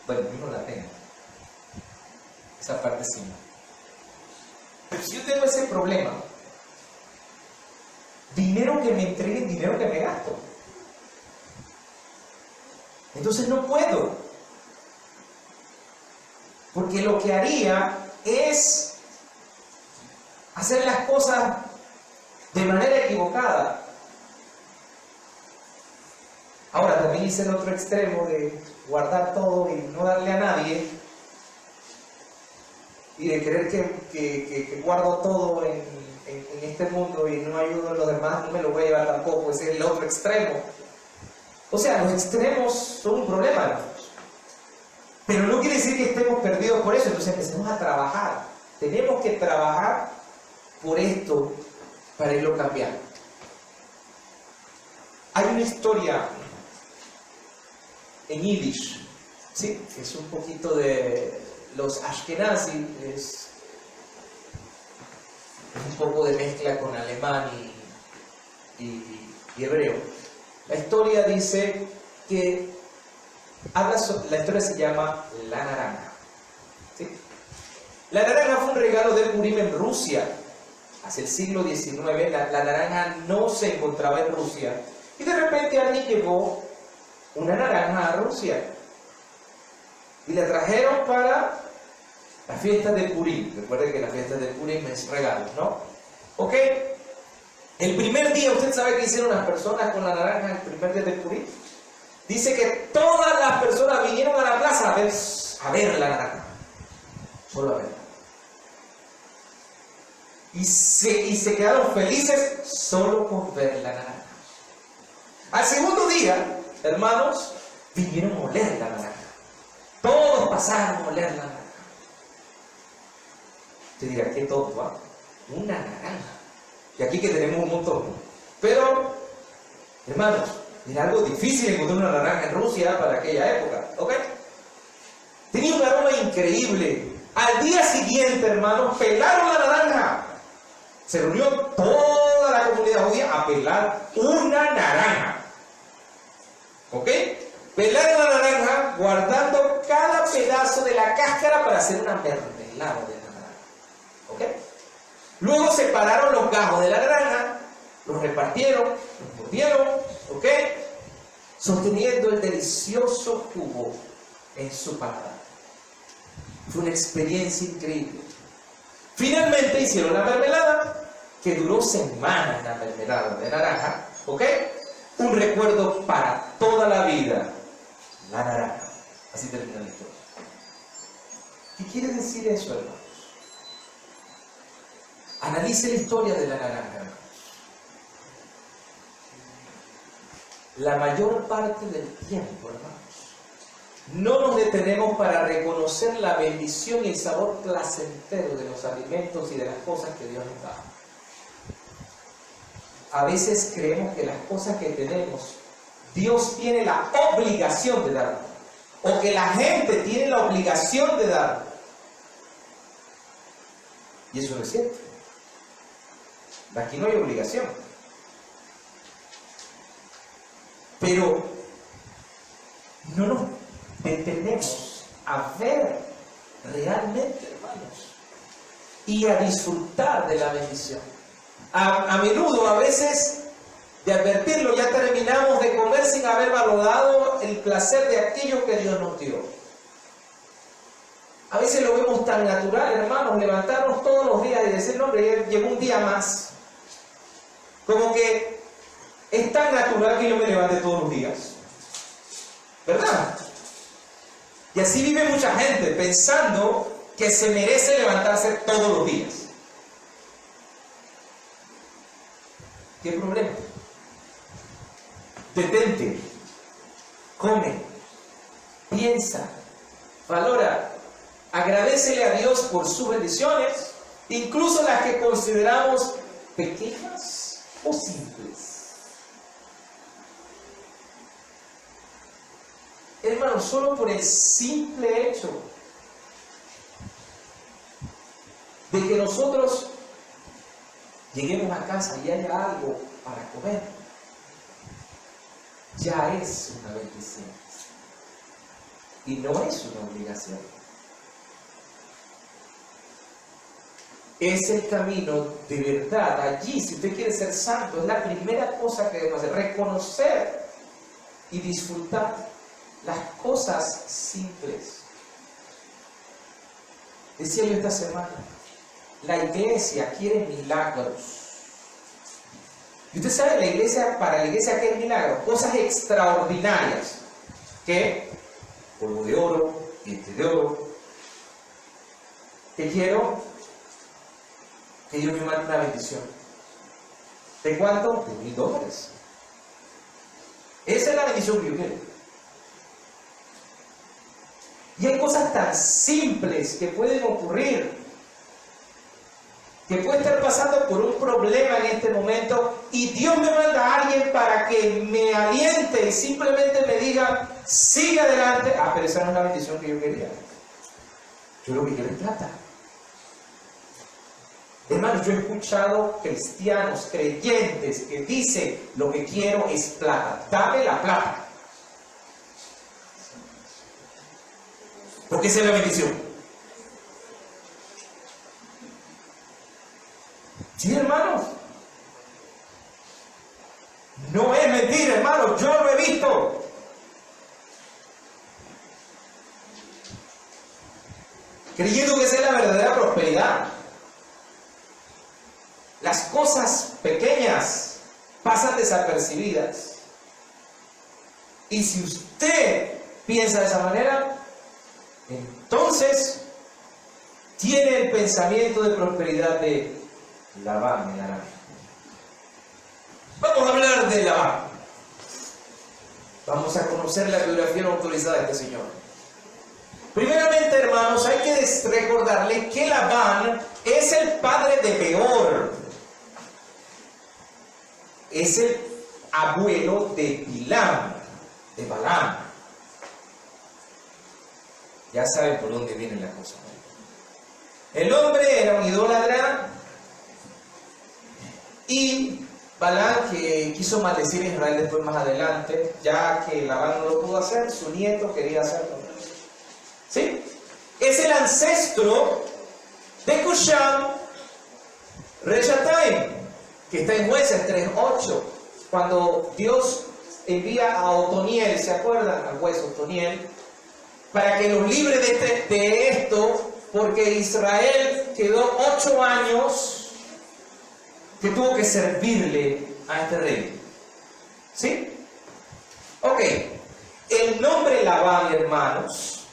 Bueno, yo no la tengo. Esa parte sí no. Pero si yo tengo ese problema, dinero que me entreguen, dinero que me gasto. Entonces no puedo. Porque lo que haría es hacer las cosas de manera equivocada. Ahora también hice el otro extremo de guardar todo y no darle a nadie. Y de creer que guardo todo en este mundo y no ayudo a los demás, no me lo voy a llevar tampoco. Ese es el otro extremo. O sea, los extremos son un problema, hermanos. Pero no quiere decir que estemos perdidos por eso. Entonces empecemos a trabajar. Tenemos que trabajar por esto para irlo cambiando. Hay una historia en Yiddish, ¿sí? Que es un poquito de los Ashkenazi, es un poco de mezcla con alemán y hebreo. La historia dice que la historia se llama La Naranja. ¿Sí? La naranja fue un regalo de Purim en Rusia, hacia el siglo XIX. La naranja no se encontraba en Rusia. Y de repente alguien llevó una naranja a Rusia. Y la trajeron para la fiesta de Purim. Recuerden que la fiesta de Purim es regalos, ¿no? ¿Ok? El primer día, ¿usted sabe qué hicieron las personas con la naranja el primer día de Purim? Dice que todas las personas vinieron a la plaza a ver la naranja. Solo a verla. Y se quedaron felices solo con ver la naranja. Al segundo día, hermanos, vinieron a oler la naranja. Todos pasaron a oler la naranja. Usted dirá, ¿qué tonto, ¿ah? Una naranja. Y aquí que tenemos un montón. Pero, hermanos, era algo difícil encontrar una naranja en Rusia para aquella época, ¿ok? Tenía un aroma increíble. Al día siguiente, hermanos, pelaron la naranja. Se reunió toda la comunidad judía a pelar una naranja. ¿Ok? Pelaron la naranja guardando cada pedazo de la cáscara para hacer una mermelada de la naranja. ¿Ok? Luego separaron los gajos de la naranja, los repartieron, los mordieron, ¿ok? Sosteniendo el delicioso jugo en su paladar. Fue una experiencia increíble. Finalmente hicieron la mermelada, que duró semanas la mermelada de naranja, ¿ok? Un recuerdo para toda la vida. La naranja. Así termina la historia. ¿Qué quiere decir eso, hermanos? Analice la historia de la naranja, hermanos. La mayor parte del tiempo, hermanos, no nos detenemos para reconocer la bendición y el sabor placentero de los alimentos y de las cosas que Dios nos da. A veces creemos que las cosas que tenemos, Dios tiene la obligación de darnos, o que la gente tiene la obligación de darnos. Y eso no es cierto. Aquí no hay obligación. Pero no nos detenemos a ver realmente, hermanos, y a disfrutar de la bendición. A menudo, a veces, de advertirlo, ya terminamos de comer sin haber valorado el placer de aquello que Dios nos dio. A veces lo vemos tan natural, hermanos, levantarnos todos los días y decir, no, hombre, llegó un día más. Como que es tan natural que yo me levante todos los días. ¿Verdad? Y así vive mucha gente, pensando que se merece levantarse todos los días. ¿Qué problema? Detente, come, piensa, valora, agradécele a Dios por sus bendiciones, incluso las que consideramos pequeñas o simples. Hermano, solo por el simple hecho de que nosotros lleguemos a casa y haya algo para comer, ya es una bendición y no es una obligación. Es el camino de verdad. Allí, si usted quiere ser santo, es la primera cosa que debemos hacer: reconocer y disfrutar las cosas simples. Decía yo esta semana, la iglesia quiere milagros. Y usted sabe, para la iglesia, ¿qué es milagro? Cosas extraordinarias. ¿Qué? Polvo de oro, diente de oro. ¿Qué quiero? Que Dios me mande una bendición. ¿De cuánto? De $1000. Esa es la bendición que yo quiero. Y hay cosas tan simples que pueden ocurrir, que puede estar pasando por un problema en este momento y Dios me manda a alguien para que me aliente y simplemente me diga, sigue adelante. Ah, pero esa no es la bendición que yo quería. Yo lo que quiero es plata. Hermanos, yo he escuchado cristianos, creyentes, que dicen, lo que quiero es plata. Dame la plata. Porque esa es la bendición. Sí, hermanos. No es mentira, hermanos. Yo lo he visto. Creyendo que esa es la verdadera prosperidad. Las cosas pequeñas pasan desapercibidas. Y si usted piensa de esa manera, entonces tiene el pensamiento de prosperidad de Labán, el arameo. Vamos a hablar de Labán. Vamos a conocer la biografía no autorizada de este señor. Primeramente, hermanos, hay que recordarle que Labán es el padre de Beor. Es el abuelo de Bilam, de Balaam. Ya saben por dónde viene la cosa. El hombre era un idólatra y Balaam, que quiso maldecir a Israel después más adelante, ya que Labán no lo pudo hacer, su nieto quería hacerlo. ¿Sí? Es el ancestro de Cusham Reshataim, que está en Jueces 3:8, cuando Dios envía a Otoniel, ¿se acuerdan? Al juez Otoniel, para que los libre de esto, porque Israel quedó 8 años que tuvo que servirle a este rey. ¿Sí? Ok. El nombre Labán, hermanos,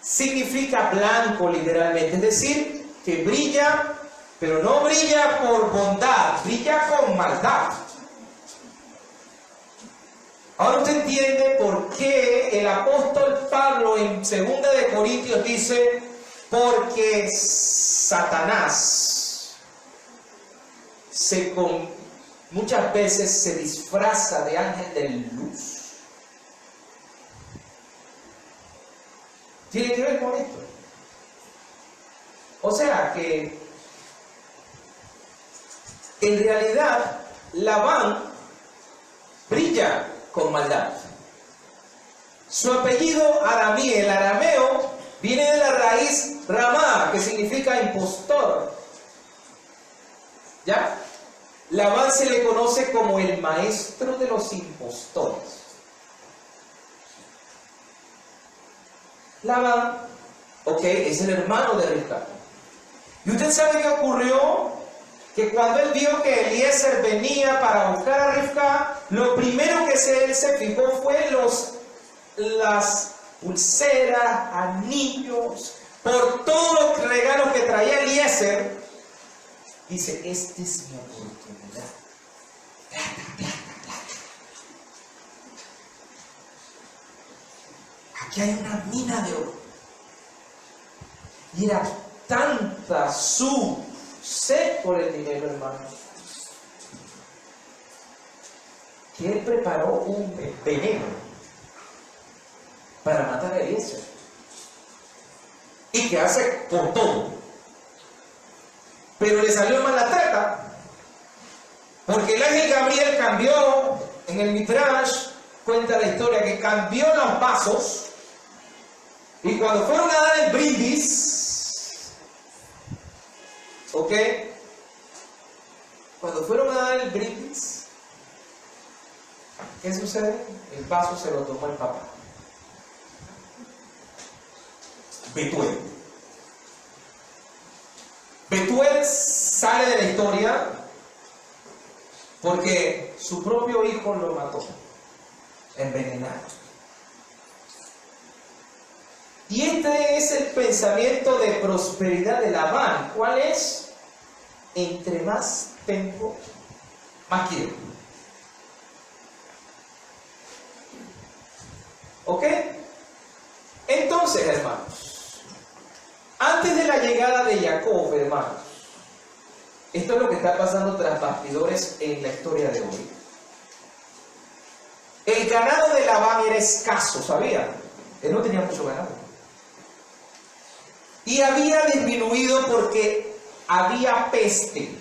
significa blanco literalmente, es decir, que brilla, pero no brilla por bondad, brilla con maldad. Ahora usted entiende por qué el apóstol Pablo en 2 de Corintios dice, porque Satanás muchas veces se disfraza de ángel de luz. Tiene que ver con esto. O sea que en realidad Labán brilla con maldad. Su apellido el arameo, viene de la raíz Ramá, que significa impostor. ¿Ya? Labán se le conoce como el maestro de los impostores. Labán, es el hermano de Rivka. ¿Y usted sabe qué ocurrió? Que cuando él vio que Eliezer venía para buscar a Rivka, lo primero que él se fijó fue las pulseras, anillos, por todos los regalos que traía Eliezer. Dice, esta es mi oportunidad. Plata. Aquí hay una mina de oro. Y era tanta su sed por el dinero, hermano, que él preparó un veneno para matar a Eliezer. Y que hace por todo. Pero le salió mal la trata, porque el ángel Gabriel cambió, en el Midrash cuenta la historia que cambió los vasos, y cuando fueron a dar el brindis, cuando fueron a dar el brindis, ¿qué sucede? El vaso se lo tomó el papá, Betuel. Betuel sale de la historia porque su propio hijo lo mató, envenenado. Y este es el pensamiento de prosperidad de Labán. ¿Cuál es? Entre más tengo, más quiero. ¿Ok? Entonces, hermanos, antes de la llegada de Jacob, hermanos, esto es lo que está pasando tras bastidores en la historia de hoy. El ganado de Labán era escaso, ¿sabían? Él no tenía mucho ganado. Y había disminuido porque había peste.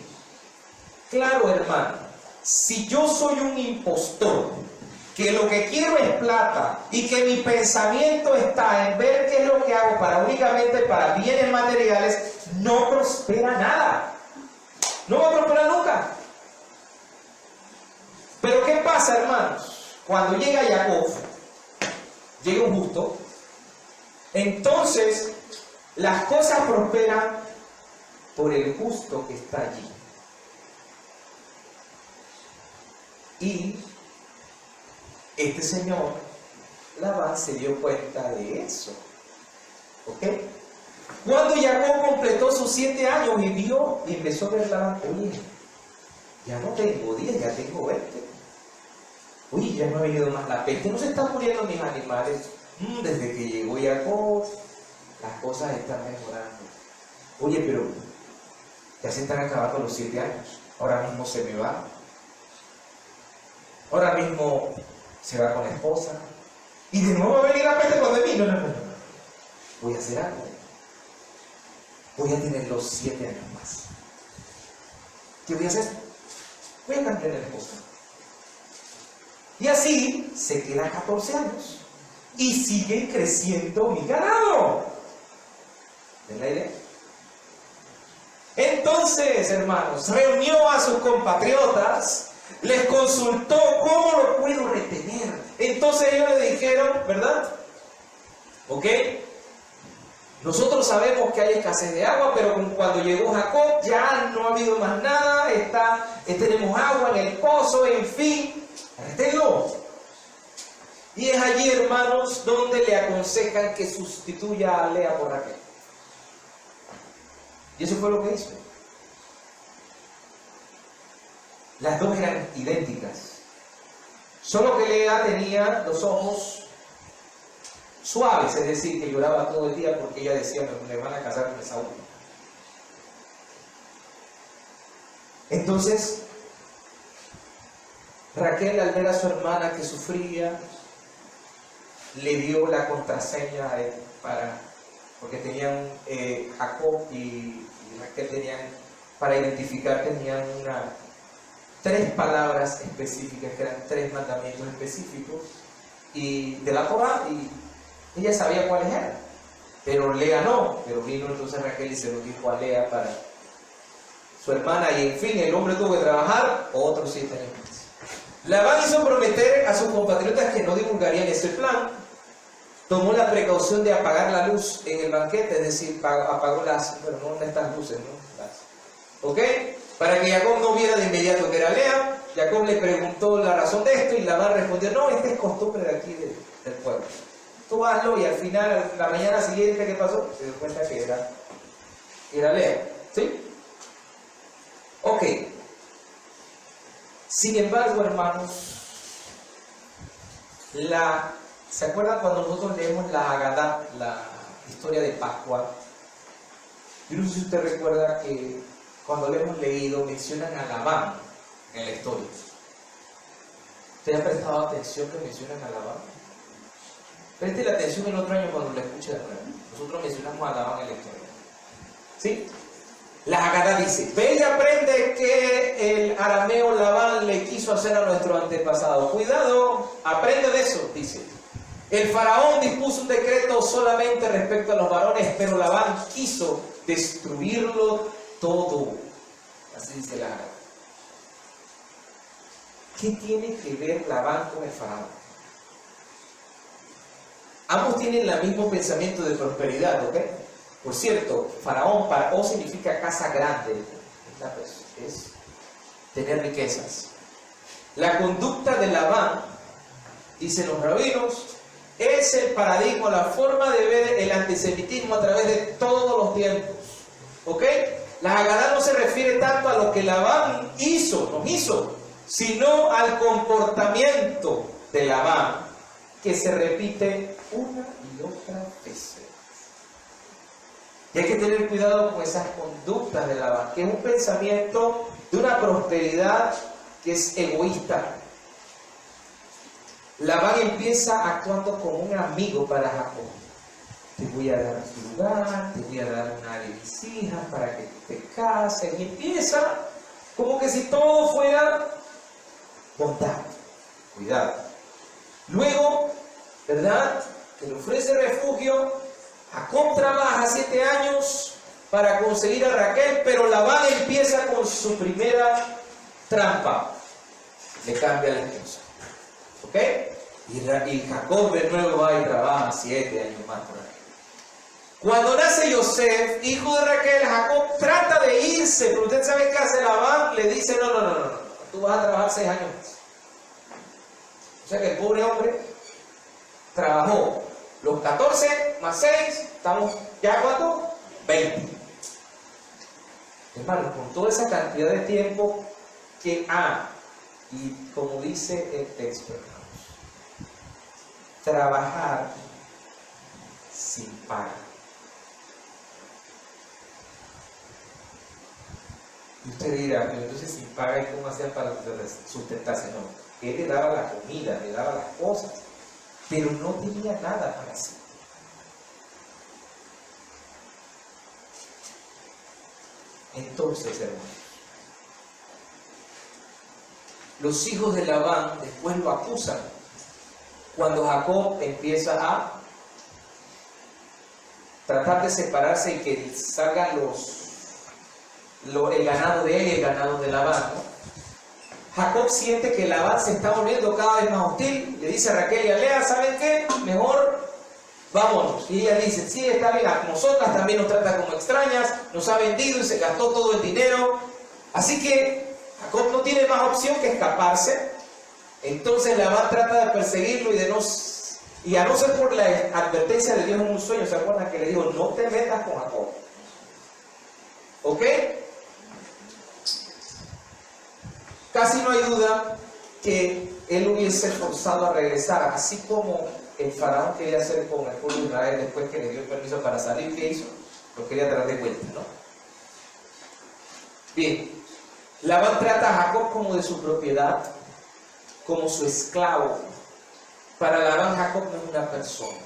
Claro, hermano, si yo soy un impostor, que lo que quiero es plata y que mi pensamiento está en ver qué es lo que hago únicamente para bienes materiales, no prospera nada. No va a prosperar nunca. Pero ¿qué pasa, hermanos? Cuando llega Jacob, llega un justo, entonces las cosas prosperan por el justo que está allí. Y este señor, Labán, se dio cuenta de eso. ¿Ok? Cuando Jacob completó sus 7 años y vio y empezó a ver Labán, oye, ya no tengo 10, ya tengo 20. Oye, ya no ha venido más la peste, no se están muriendo mis animales. Desde que llegó Jacob, las cosas están mejorando. Oye, pero ya se están acabando los 7 años. Ahora mismo se me va. Ahora mismo se va con la esposa. Y de nuevo va a venir la peste cuando de mí. No. Voy a hacer algo. Voy a tener los 7 años más. ¿Qué voy a hacer? Voy a cambiar de esposa. Y así se quedan 14 años. Y sigue creciendo mi ganado. ¿Ven la idea? Entonces, hermanos, reunió a sus compatriotas, les consultó cómo lo puedo retener. Entonces ellos le dijeron, ¿verdad? ¿Ok? Nosotros sabemos que hay escasez de agua, pero cuando llegó Jacob ya no ha habido más nada, tenemos agua en el pozo, en fin, reténlo. Y es allí, hermanos, donde le aconsejan que sustituya a Lea por Raquel. Y eso fue lo que hizo. Las dos eran idénticas. Solo que Lea tenía los ojos suaves, es decir, que lloraba todo el día porque ella decía, me van a casar con Esaú. Entonces, Raquel, al ver a su hermana que sufría, le dio la contraseña a él porque tenían Jacob y Raquel tenían, para identificar, tenían 3 palabras específicas, que eran 3 mandamientos específicos y de la Torá, y ella sabía cuáles eran, pero Lea no. Pero vino entonces Raquel y se lo dijo a Lea para su hermana, y en fin, el hombre tuvo que trabajar otros 7 años más. Labán hizo prometer a sus compatriotas que no divulgarían ese plan. Tomó la precaución de apagar la luz en el banquete, es decir, apagó no estas luces, ¿no? ¿Ok? Para que Jacob no viera de inmediato que era Lea. Jacob le preguntó la razón de esto y Labán respondió: no, esta es costumbre de aquí del pueblo. Tú hazlo. Y al final, la mañana siguiente, ¿qué pasó? Se dio cuenta que era Lea. ¿Sí? Ok. Sin embargo, hermanos, ¿se acuerdan cuando nosotros leemos la Agadá, la historia de Pascua? Yo no sé si usted recuerda que cuando le hemos leído mencionan a Labán en la historia. ¿Usted ha prestado atención que mencionan a Labán? Preste la atención el otro año cuando lo escuche de nuevo. Nosotros mencionamos a Labán en la historia. ¿Sí? La Agadá dice: ve y aprende que el arameo Labán le quiso hacer a nuestro antepasado. Cuidado, aprende de eso, dice. El faraón dispuso un decreto solamente respecto a los varones, pero Labán quiso destruirlo todo. Así dice la Agadá. ¿Qué tiene que ver Labán con el faraón? Ambos tienen el mismo pensamiento de prosperidad, ¿ok? Por cierto, faraón, para significa casa grande, es tener riquezas. La conducta de Labán, dicen los rabinos, es el paradigma, la forma de ver el antisemitismo a través de todos los tiempos. ¿Ok? La Agadá no se refiere tanto a lo que Labán nos hizo, sino al comportamiento de Labán, que se repite una y otra vez. Y hay que tener cuidado con esas conductas de Labán, que es un pensamiento de una prosperidad que es egoísta. Labán empieza actuando como un amigo para Jacob. Te voy a dar tu lugar, te voy a dar una de mis hijas para que te cases. Y empieza como que si todo fuera bondad. Cuidado. Luego, ¿verdad?, que le ofrece refugio. Jacob trabaja 7 años para conseguir a Raquel, pero Labán empieza con su primera trampa. Le cambia la esposa. ¿Ok? Y Jacob de nuevo va y trabaja 7 años más por ahí. Cuando nace Yosef, hijo de Raquel, Jacob trata de irse, pero usted sabe qué hace Labán, le dice: no, tú vas a trabajar 6 años más. O sea que el pobre hombre trabajó los 14 más 6, estamos ya ¿cuánto? 20. Hermano, con toda esa cantidad de tiempo que y como dice el texto, hermanos, trabajar sin paga. Y usted dirá: pero entonces sin paga, ¿y cómo hacían para sustentarse? No, él le daba la comida, le daba las cosas, pero no tenía nada para sí. Entonces, hermanos, los hijos de Labán después lo acusan cuando Jacob empieza a tratar de separarse y que salgan el ganado de él y el ganado de Labán, ¿no? Jacob siente que Labán se está volviendo cada vez más hostil. Le dice a Raquel y a Lea: ¿saben qué? Mejor vámonos. Y ella dice: sí, está bien, a nosotras también nos trata como extrañas, nos ha vendido y se gastó todo el dinero. Así que Jacob no tiene más opción que escaparse. Entonces Labán trata de perseguirlo y a no ser por la advertencia de Dios en un sueño. ¿Se acuerdan que le dijo: no te metas con Jacob? ¿Ok? Casi no hay duda que él hubiese forzado a regresar, así como el faraón quería hacer con el pueblo de Israel después que le dio permiso para salir. ¿Qué hizo? Lo quería traer de vuelta, ¿no? Bien, Labán trata a Jacob como de su propiedad, como su esclavo. Para Labán, Jacob no es una persona.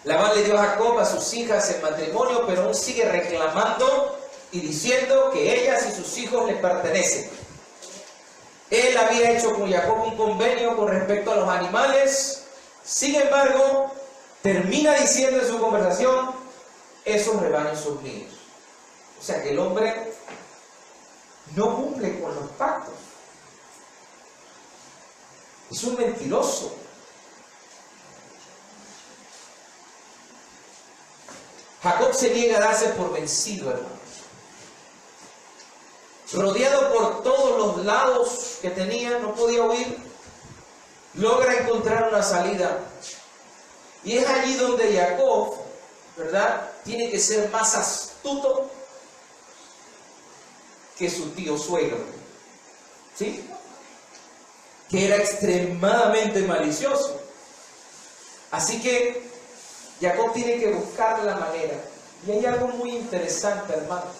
Labán le dio a Jacob a sus hijas en matrimonio, pero aún sigue reclamando y diciendo que ellas y sus hijos le pertenecen. Él había hecho con Jacob un convenio con respecto a los animales. Sin embargo, termina diciendo en su conversación, esos rebaños son míos. O sea que el hombre no cumple con los pactos. Es un mentiroso. Jacob se niega a darse por vencido, hermanos. Rodeado por todos los lados que tenía, no podía huir. Logra encontrar una salida. Y es allí donde Jacob, ¿verdad?, tiene que ser más astuto que su tío suegro. ¿Sí? Que era extremadamente malicioso. Así que Jacob tiene que buscar la manera. Y hay algo muy interesante, hermanos,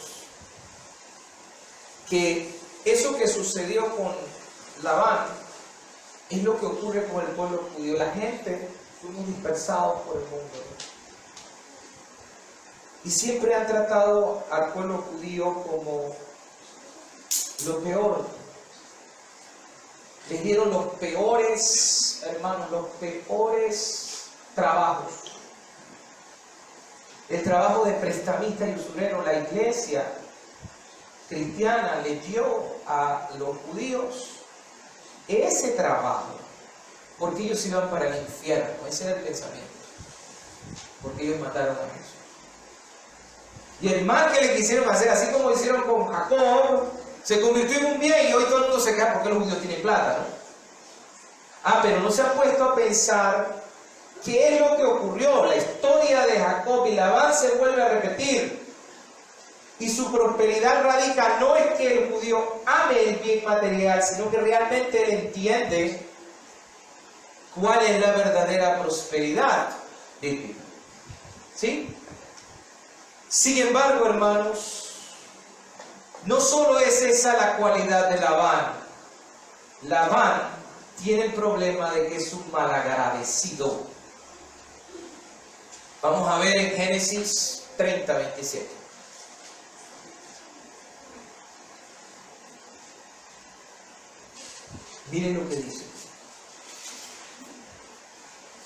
que eso que sucedió con Labán es lo que ocurre con el pueblo judío. La gente fuimos dispersados por el mundo, y siempre han tratado al pueblo judío como lo peor. Les dieron los peores, hermanos, los peores trabajos. El trabajo de prestamista y usurero. La iglesia cristiana le dio a los judíos ese trabajo, porque ellos iban para el infierno. Ese era el pensamiento, porque ellos mataron a Jesús. Y el mal que le quisieron hacer, así como hicieron con Jacob, se convirtió en un bien, y hoy todo el mundo se queja porque los judíos tienen plata, ¿no? Pero no se han puesto a pensar qué es lo que ocurrió. La historia de Jacob y Labán se vuelve a repetir. Y su prosperidad radica no es que el judío ame el bien material, sino que realmente él entiende cuál es la verdadera prosperidad bíblica. ¿Sí? Sin embargo, hermanos, no solo es esa la cualidad de Labán. Labán tiene el problema de que es un malagradecido. Vamos a ver en Génesis 30, 27. Miren lo que dice.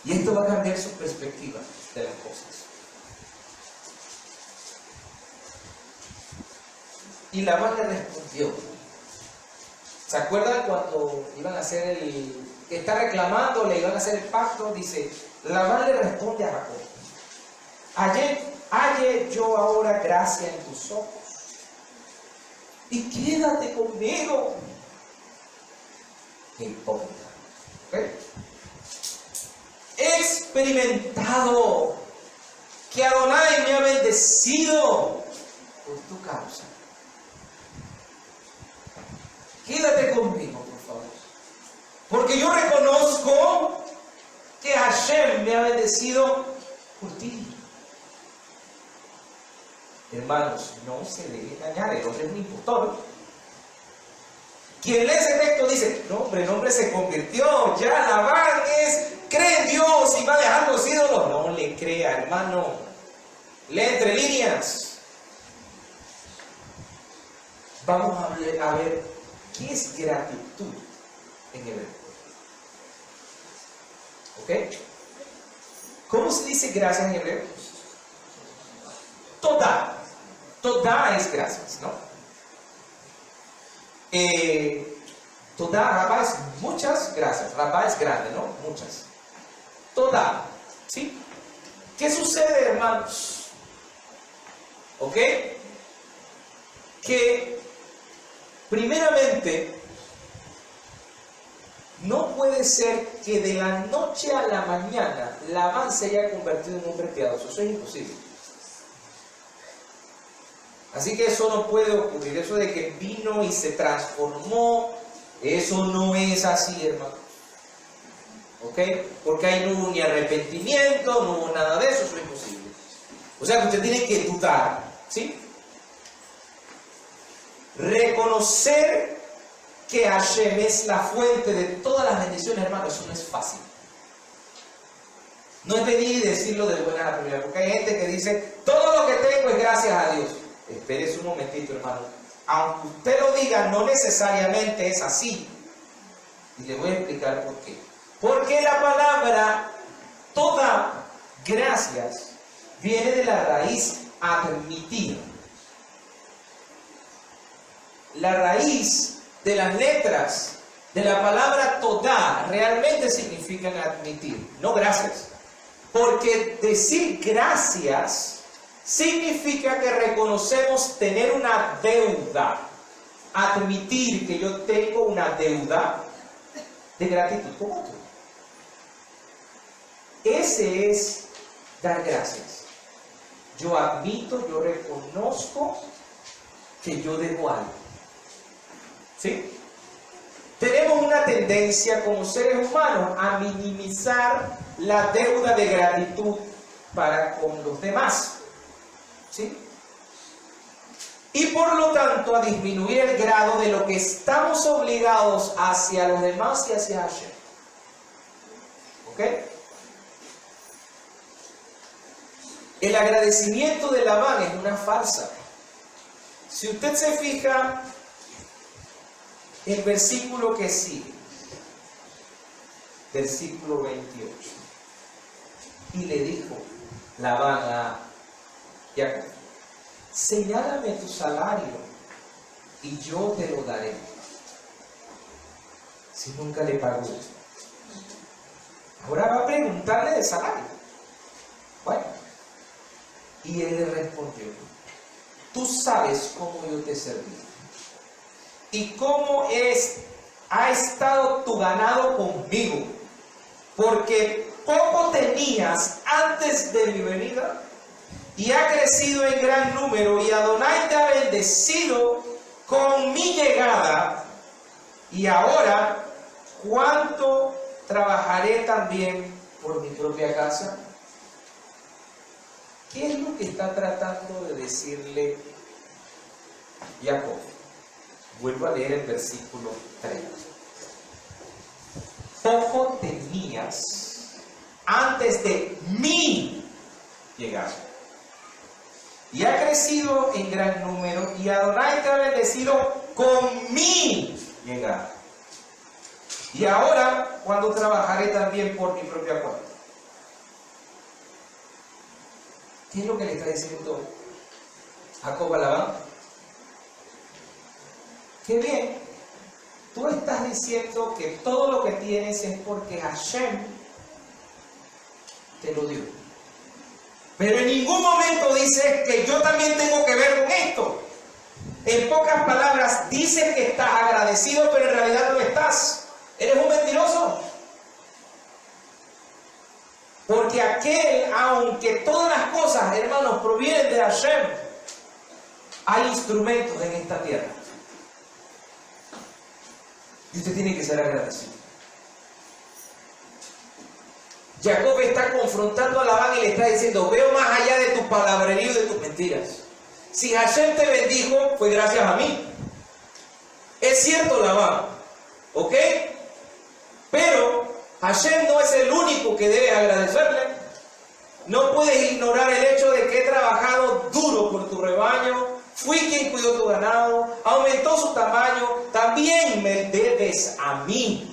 Y esto va a cambiar su perspectiva de las cosas. Y Labán le respondió. ¿Se acuerdan cuando iban a hacer que está reclamando, le iban a hacer el pacto? Dice, Labán le responde a Jacob: halle yo ahora gracia en tus ojos, y quédate conmigo. Hipócrita. ¿Okay? He experimentado que Adonai me ha bendecido por tu causa. Quédate conmigo, por favor, porque yo reconozco que Hashem me ha bendecido por ti. Hermanos, no se debe engañar, el hombre es un impostor. Quien lee ese texto dice, no, hombre, el hombre se convirtió, ya Labán cree en Dios y va a dejar los ídolos. No le crea, hermano. Lee entre líneas. Vamos a ver qué es gratitud en hebreo. ¿Ok? ¿Cómo se dice gracias en hebreo? Toda. Toda es gracias, ¿no? Toda, Rabá es muchas gracias. Rabá es grande, ¿no? Muchas. Toda. ¿Sí? ¿Qué sucede, hermanos? ¿Ok? Que primeramente no puede ser que de la noche a la mañana Labán se haya convertido en un hombre piadoso. Eso es imposible. Así que eso no puede ocurrir. Eso de que vino y se transformó, eso no es así, hermano. ¿Ok? Porque ahí no hubo ni arrepentimiento, no hubo nada de eso, eso es imposible. O sea que usted tiene que dudar, ¿sí? Reconocer que Hashem es la fuente de todas las bendiciones, hermano, eso no es fácil. No es venir y decirlo de buena la primera, porque hay gente que dice, todo lo que tengo es gracias a Dios. Espérese un momentito, hermano. Aunque usted lo diga, no necesariamente es así. Y le voy a explicar por qué. Porque la palabra toda gracias viene de la raíz admitir. La raíz de las letras de la palabra toda realmente significan admitir, no gracias. Porque decir gracias significa que reconocemos tener una deuda. Admitir que yo tengo una deuda de gratitud con otro. Ese es dar gracias. Yo admito, yo reconozco que yo debo algo. ¿Sí? Tenemos una tendencia como seres humanos a minimizar la deuda de gratitud para con los demás. ¿Sí? Y por lo tanto a disminuir el grado de lo que estamos obligados hacia los demás y hacia Hashem. ¿Ok? El agradecimiento de Labán es una farsa. Si usted se fija, el versículo que sigue, versículo 28, y le dijo Labán a Jacob: señálame tu salario y yo te lo daré. Si nunca le pagó. Ahora va a preguntarle de salario. Bueno, y él le respondió: tú sabes cómo yo te serví y cómo ha estado tu ganado conmigo, porque poco tenías antes de mi venida y ha crecido en gran número, y Adonai te ha bendecido con mi llegada, y ahora ¿cuánto trabajaré también por mi propia casa? ¿Qué es lo que está tratando de decirle Jacob? Vuelvo a leer el versículo 30. Poco tenías antes de mi llegada, y ha crecido en gran número, y Adonai te ha bendecido con mi llegada. Y ahora, cuando trabajaré también por mi propia cuenta. ¿Qué es lo que le está diciendo Jacob a Labán? Qué bien, tú estás diciendo que todo lo que tienes es porque Hashem te lo dio. Pero en ningún momento dices que yo también tengo que ver con esto. En pocas palabras, dices que estás agradecido, pero en realidad no estás. Eres un mentiroso. Porque aunque todas las cosas, hermanos, provienen de Hashem, hay instrumentos en esta tierra. Y usted tiene que ser agradecido. Jacob está confrontando a Labán y le está diciendo: veo más allá de tu palabrerío y de tus mentiras. Si Hashem te bendijo, fue gracias a mí. Es cierto, Labán, ¿ok? Pero Hashem no es el único que debe agradecerle. No puedes ignorar el hecho de que he trabajado duro por tu rebaño, fui quien cuidó tu ganado, aumentó su tamaño, también me debes a mí.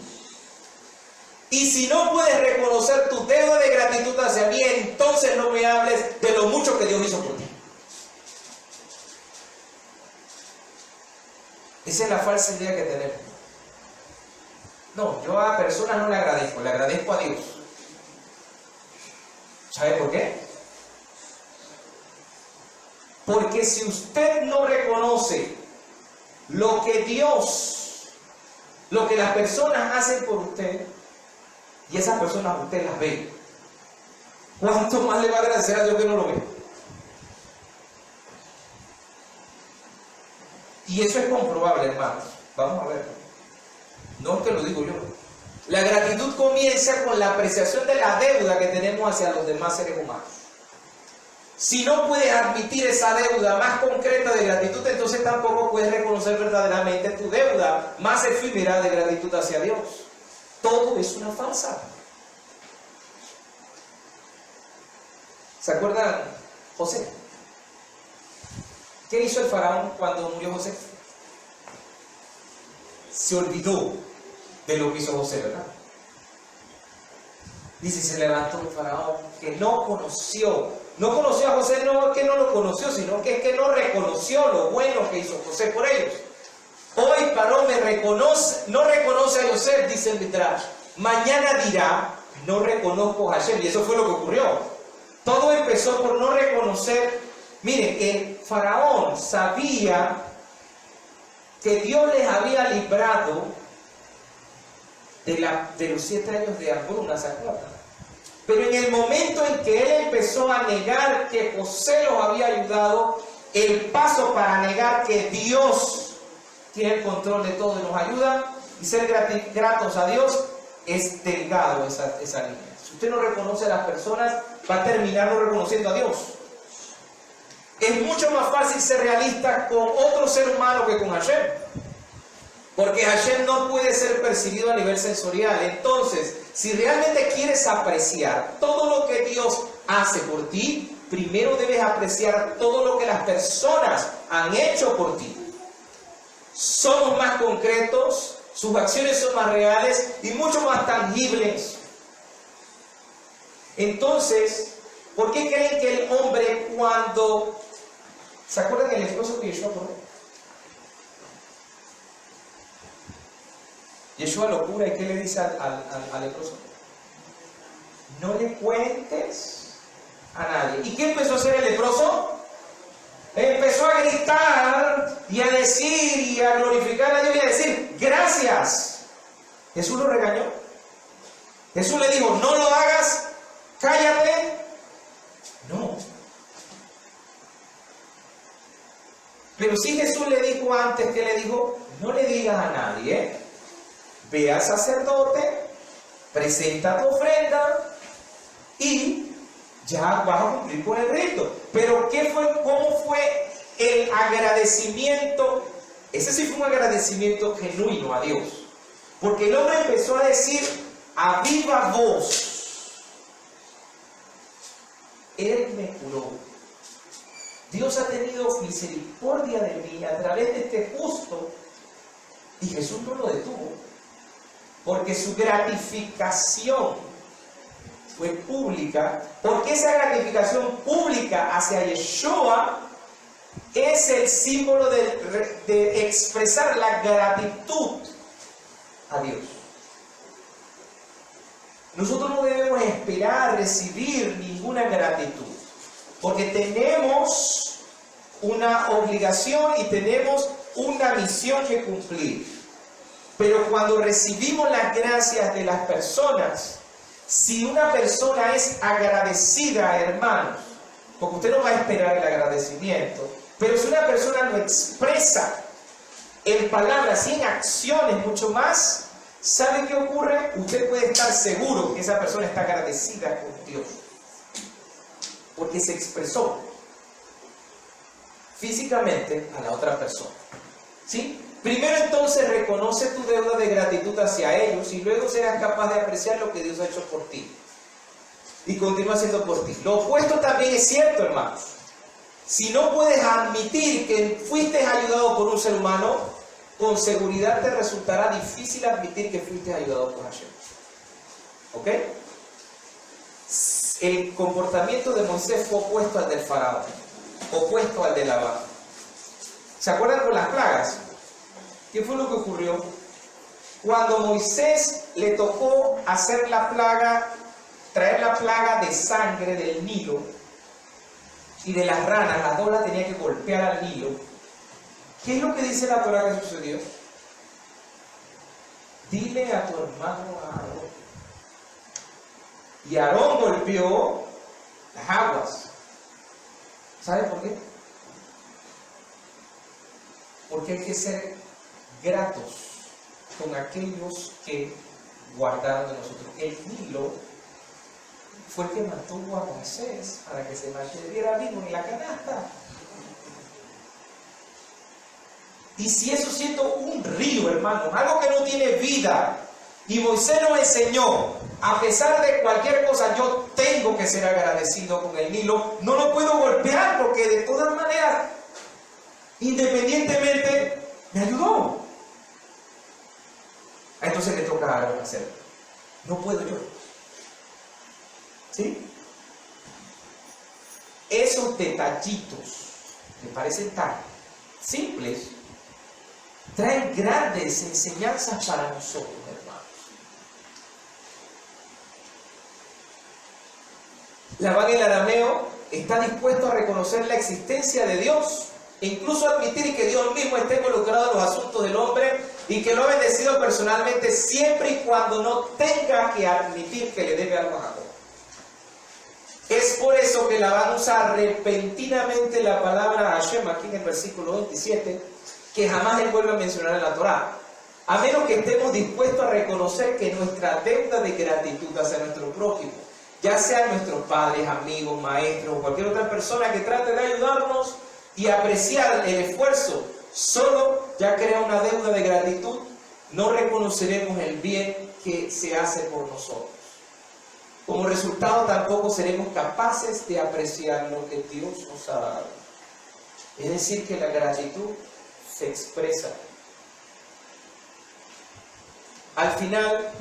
Y si no puedes reconocer tu deuda de gratitud hacia mí, entonces no me hables de lo mucho que Dios hizo por ti. Esa es la falsa idea que tenemos. No, yo a personas no le agradezco a Dios. ¿Sabe por qué? Porque si usted no reconoce lo que las personas hacen por usted, y esas personas usted las ve, ¿cuánto más le va a agradecer a Dios que no lo ve? Y eso es comprobable, hermanos. Vamos a ver. No es que lo digo yo. La gratitud comienza con la apreciación de la deuda que tenemos hacia los demás seres humanos. Si no puedes admitir esa deuda más concreta de gratitud, entonces tampoco puedes reconocer verdaderamente tu deuda más efímera de gratitud hacia Dios. Todo es una farsa. ¿Se acuerdan José? ¿Qué hizo el faraón cuando murió José? Se olvidó de lo que hizo José, ¿verdad? Dice, se levantó un faraón que no conoció a José, no es que no lo conoció, sino que es que no reconoció lo bueno que hizo José por ellos. Hoy Paró no reconoce a José, dice el Midrash. Mañana dirá, no reconozco a Hashem. Y eso fue lo que ocurrió. Todo empezó por no reconocer. Miren, el faraón sabía que Dios les había librado de los 7 años de hambruna, ¿se acuerdan? Pero en el momento en que él empezó a negar que José los había ayudado, el paso para negar que Dios tiene el control de todo y nos ayuda y ser gratos a Dios, es delgado esa línea. Si usted no reconoce a las personas, va a terminar no reconociendo a Dios. Es mucho más fácil ser realista con otro ser humano que con Hashem, porque Hashem no puede ser percibido a nivel sensorial. Entonces, si realmente quieres apreciar todo lo que Dios hace por ti, primero debes apreciar todo lo que las personas han hecho por ti. Somos más concretos, sus acciones son más reales y mucho más tangibles. Entonces, ¿por qué creen que el hombre cuando... ¿Se acuerdan del esposo que Yeshua corrió? Yeshua lo cura y ¿qué le dice al leproso? No le cuentes a nadie. ¿Y qué empezó a hacer el leproso? Empezó a gritar y a decir y a glorificar a Dios y a decir gracias. Jesús lo regañó. Jesús le dijo, no lo hagas, cállate. No. Pero si Jesús le dijo antes, ¿qué le dijo? No le digas a nadie, ve al sacerdote, presenta tu ofrenda y ya vas a cumplir con el rito. Pero ¿cómo fue el agradecimiento? Ese sí fue un agradecimiento genuino a Dios. Porque el hombre empezó a decir a viva voz, Él me curó. Dios ha tenido misericordia de mí a través de este justo. Y Jesús no lo detuvo. Porque su gratificación fue pública. Porque esa gratificación pública hacia Yeshua es el símbolo de expresar la gratitud a Dios. Nosotros no debemos esperar recibir ninguna gratitud. Porque tenemos una obligación y tenemos una misión que cumplir. Pero cuando recibimos las gracias de las personas, si una persona es agradecida, hermanos, porque usted no va a esperar el agradecimiento, pero si una persona lo expresa en palabras y en acciones mucho más, ¿sabe qué ocurre? Usted puede estar seguro que esa persona está agradecida con Dios. Porque se expresó físicamente a la otra persona. ¿Sí? Primero entonces reconoce tu deuda de gratitud hacia ellos y luego serás capaz de apreciar lo que Dios ha hecho por ti. Y continúa haciendo por ti. Lo opuesto también es cierto, hermanos. Si no puedes admitir que fuiste ayudado por un ser humano, con seguridad te resultará difícil admitir que fuiste ayudado por Hashem. ¿Ok? El comportamiento de Moisés fue opuesto al del faraón, opuesto al de Labán. ¿Se acuerdan con las plagas? ¿Qué fue lo que ocurrió? Cuando Moisés le tocó hacer la plaga, traer la plaga de sangre del Nilo y de las ranas, las dos las tenía que golpear al Nilo. ¿Qué es lo que dice la Torá que sucedió? Dile a tu hermano Aarón. Y Aarón golpeó las aguas. ¿Sabe por qué? Porque hay que ser gratos con aquellos que guardaron de nosotros. El Nilo fue el que mantuvo a Moisés para que se mantuviera vivo en la canasta. Y si eso siendo un río, hermano, algo que no tiene vida, y Moisés nos enseñó, a pesar de cualquier cosa, yo tengo que ser agradecido con el Nilo, no lo puedo golpear porque de todas maneras, independientemente, me ayudó. Entonces entonces le toca a Aarón hacerlo. No puedo yo. ¿Sí? Esos detallitos, me parecen tan simples, traen grandes enseñanzas para nosotros, hermanos. Labán el arameo está dispuesto a reconocer la existencia de Dios e incluso admitir que Dios mismo está involucrado en los asuntos del hombre y que lo ha bendecido personalmente siempre y cuando no tenga que admitir que le debe algo a Jacob. Es por eso que Labán usa repentinamente la palabra Hashem aquí en el versículo 27, que jamás él vuelve a mencionar en la Torá, a menos que estemos dispuestos a reconocer que nuestra deuda de gratitud hacia nuestro prójimo, ya sean nuestros padres, amigos, maestros o cualquier otra persona que trate de ayudarnos y apreciar el esfuerzo, solo ya crea una deuda de gratitud, no reconoceremos el bien que se hace por nosotros. Como resultado, tampoco seremos capaces de apreciar lo que Dios nos ha dado. Es decir, que la gratitud se expresa. Al final,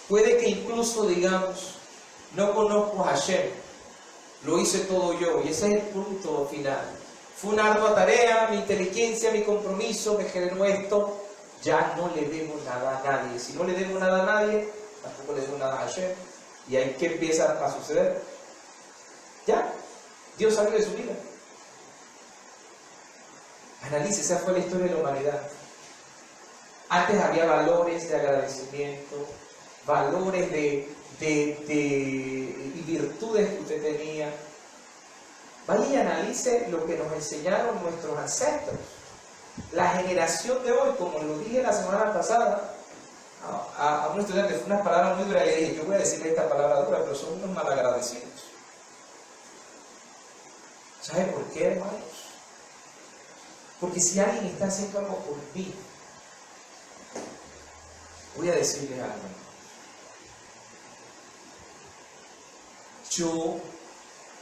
puede que incluso digamos, no conozco a Hashem, lo hice todo yo, y ese es el punto final. Fue una ardua tarea, mi inteligencia, mi compromiso, me generó esto, ya no le debo nada a nadie. Si no le debo nada a nadie, tampoco le debo nada a Hashem. ¿Y ahí qué empieza a suceder? Ya, Dios salió de su vida. Analice, esa fue la historia de la humanidad. Antes había valores de agradecimiento, valores y virtudes que usted tenía. Vaya y analice lo que nos enseñaron nuestros ancestros. La generación de hoy, como lo dije la semana pasada, a un estudiante fue una palabra muy dura y le dije, yo voy a decirle esta palabra dura, pero son unos malagradecidos. ¿Sabe por qué, hermanos? Porque si alguien está haciendo algo por mí, voy a decirle algo. Yo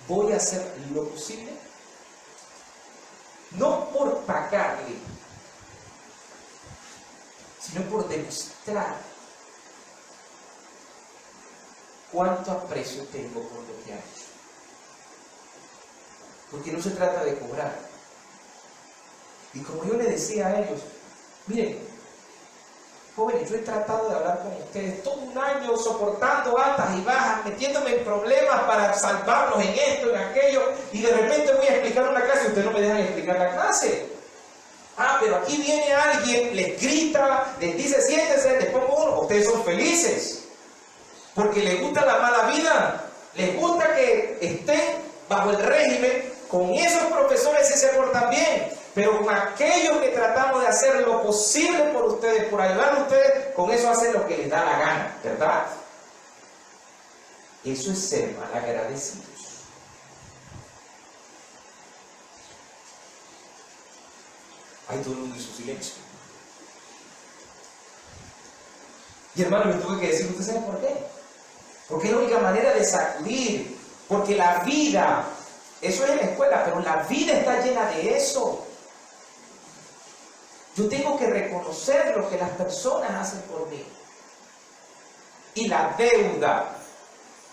voy a hacer lo posible, no por pagarle, sino por demostrar cuánto aprecio tengo por lo que ha hecho. Porque no se trata de cobrar. Y como yo le decía a ellos, miren, jóvenes, yo he tratado de hablar con ustedes todo un año soportando altas y bajas, metiéndome en problemas para salvarlos en esto, en aquello, y de repente voy a explicar una clase y ustedes no me dejan explicar la clase. Ah, pero aquí viene alguien, les grita, les dice siéntense, les pongo uno. Ustedes son felices porque les gusta la mala vida, les gusta que estén bajo el régimen. Con esos profesores sí se portan bien, pero con aquellos que tratamos de hacer lo posible por ustedes, por ayudar a ustedes, con eso hacen lo que les da la gana, ¿verdad? Eso es ser malagradecidos. Hay todo el mundo en su silencio. Y hermano, me tuve que decir, ¿usted sabe por qué? Porque es la única manera de sacudir. Porque la vida, eso es en la escuela, pero la vida está llena de eso. Yo tengo que reconocer lo que las personas hacen por mí. Y la deuda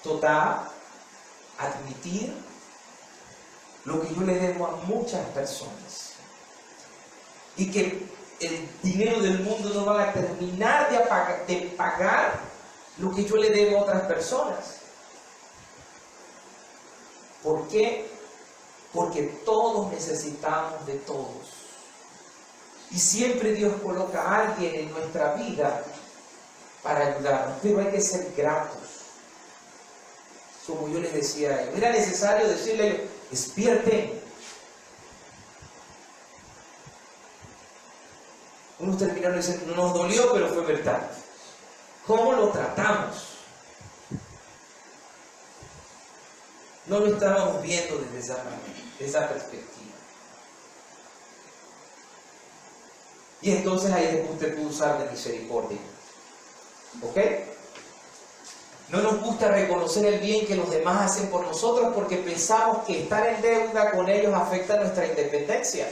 total, admitir lo que yo le debo a muchas personas. Y que el dinero del mundo no va a terminar de pagar lo que yo le debo a otras personas. ¿Por qué? Porque todos necesitamos de todos. Y siempre Dios coloca a alguien en nuestra vida para ayudarnos. Pero hay que ser gratos. Como yo les decía a ellos, era necesario decirle a ellos, despierten. Unos terminaron diciendo, no nos dolió, pero fue verdad. ¿Cómo lo tratamos? No lo estábamos viendo desde esa perspectiva. Y entonces ahí después usted puede usar de misericordia. ¿Ok? No nos gusta reconocer el bien que los demás hacen por nosotros porque pensamos que estar en deuda con ellos afecta nuestra independencia.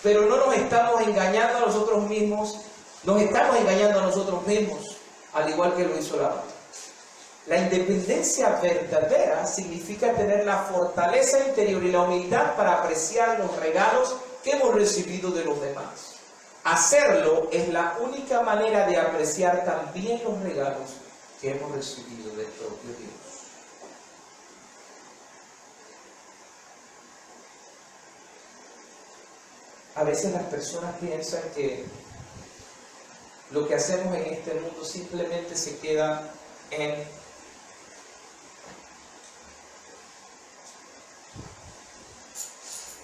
Pero no nos estamos engañando a nosotros mismos Nos estamos engañando a nosotros mismos, al igual que lo hizo la otra. La independencia verdadera significa tener la fortaleza interior y la humildad para apreciar los regalos que hemos recibido de los demás. Hacerlo es la única manera de apreciar también los regalos que hemos recibido del propio Dios. A veces las personas piensan que lo que hacemos en este mundo simplemente se queda en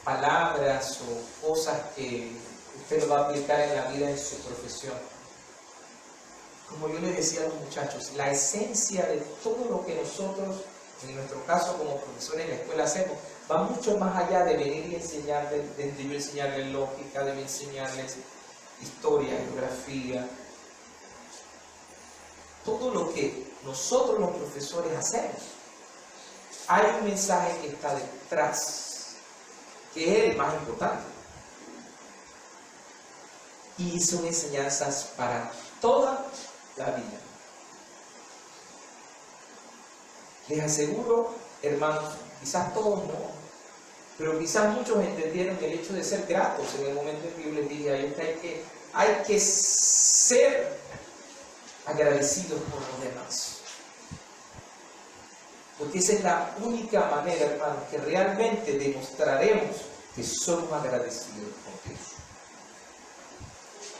palabras o cosas que usted lo va a aplicar en la vida, en su profesión. Como yo les decía a los muchachos, la esencia de todo lo que nosotros, en nuestro caso como profesores en la escuela, hacemos, va mucho más allá de venir y enseñarles, de yo enseñarles lógica, de enseñarles historia, geografía. Todo lo que nosotros los profesores hacemos, hay un mensaje que está detrás, que es el más importante. Y son enseñanzas para toda la vida. Les aseguro, hermanos, quizás todos no, pero quizás muchos entendieron el hecho de ser gratos en el momento en que yo les dije a ellos que hay que ser agradecidos por los demás. Porque esa es la única manera, hermanos, que realmente demostraremos que somos agradecidos con Dios.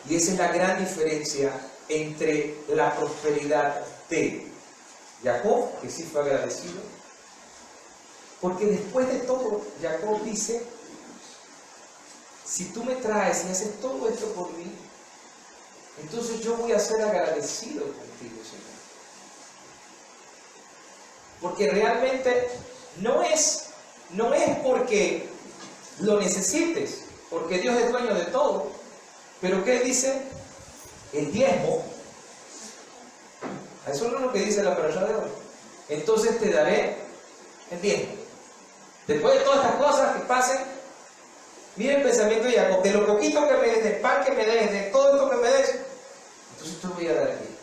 Y esa es la gran diferencia entre la prosperidad de Jacob, que sí fue agradecido, porque después de todo, Jacob dice, si tú me traes y haces todo esto por mí, entonces yo voy a ser agradecido contigo, Señor. Porque realmente no es porque lo necesites, porque Dios es dueño de todo. Pero ¿qué dice? El diezmo. Eso no es lo que dice la parashá de hoy. Entonces te daré el diezmo. Después de todas estas cosas que pasen, mira el pensamiento de Jacob, de lo poquito que me des, del pan que me des, de todo esto que me des, entonces te voy a dar el diezmo.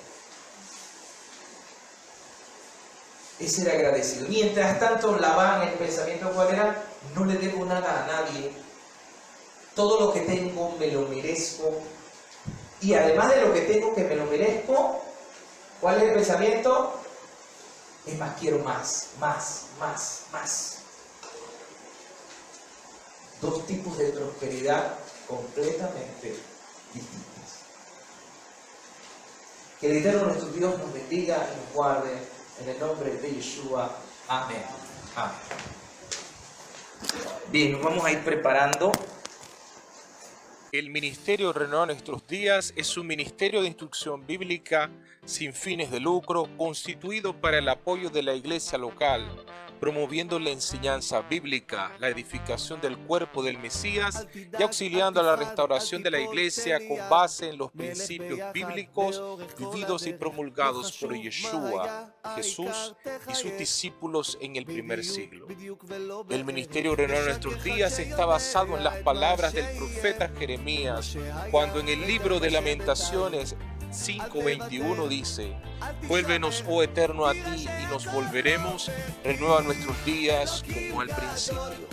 Es ser agradecido. Mientras tanto, Labán, el pensamiento cuál era, no le debo nada a nadie. Todo lo que tengo me lo merezco. Y además de lo que tengo que me lo merezco, ¿cuál es el pensamiento? Es más, quiero más. Dos tipos de prosperidad completamente distintas. Que el Eterno nuestro Dios nos bendiga y nos guarde en el nombre de Yeshua. Amén. Amén. Bien, nos vamos a ir preparando. El Ministerio Renueva Nuestros Días es un ministerio de instrucción bíblica sin fines de lucro, constituido para el apoyo de la iglesia local, promoviendo la enseñanza bíblica, la edificación del cuerpo del Mesías y auxiliando a la restauración de la iglesia con base en los principios bíblicos vividos y promulgados por Yeshua, Jesús y sus discípulos en el primer siglo. El Ministerio Renueva Nuestros Días está basado en las palabras del profeta Jeremías, cuando en el libro de Lamentaciones 5:21 dice: vuélvenos, oh Eterno, a ti y nos volveremos, renueva nuestros días como al principio.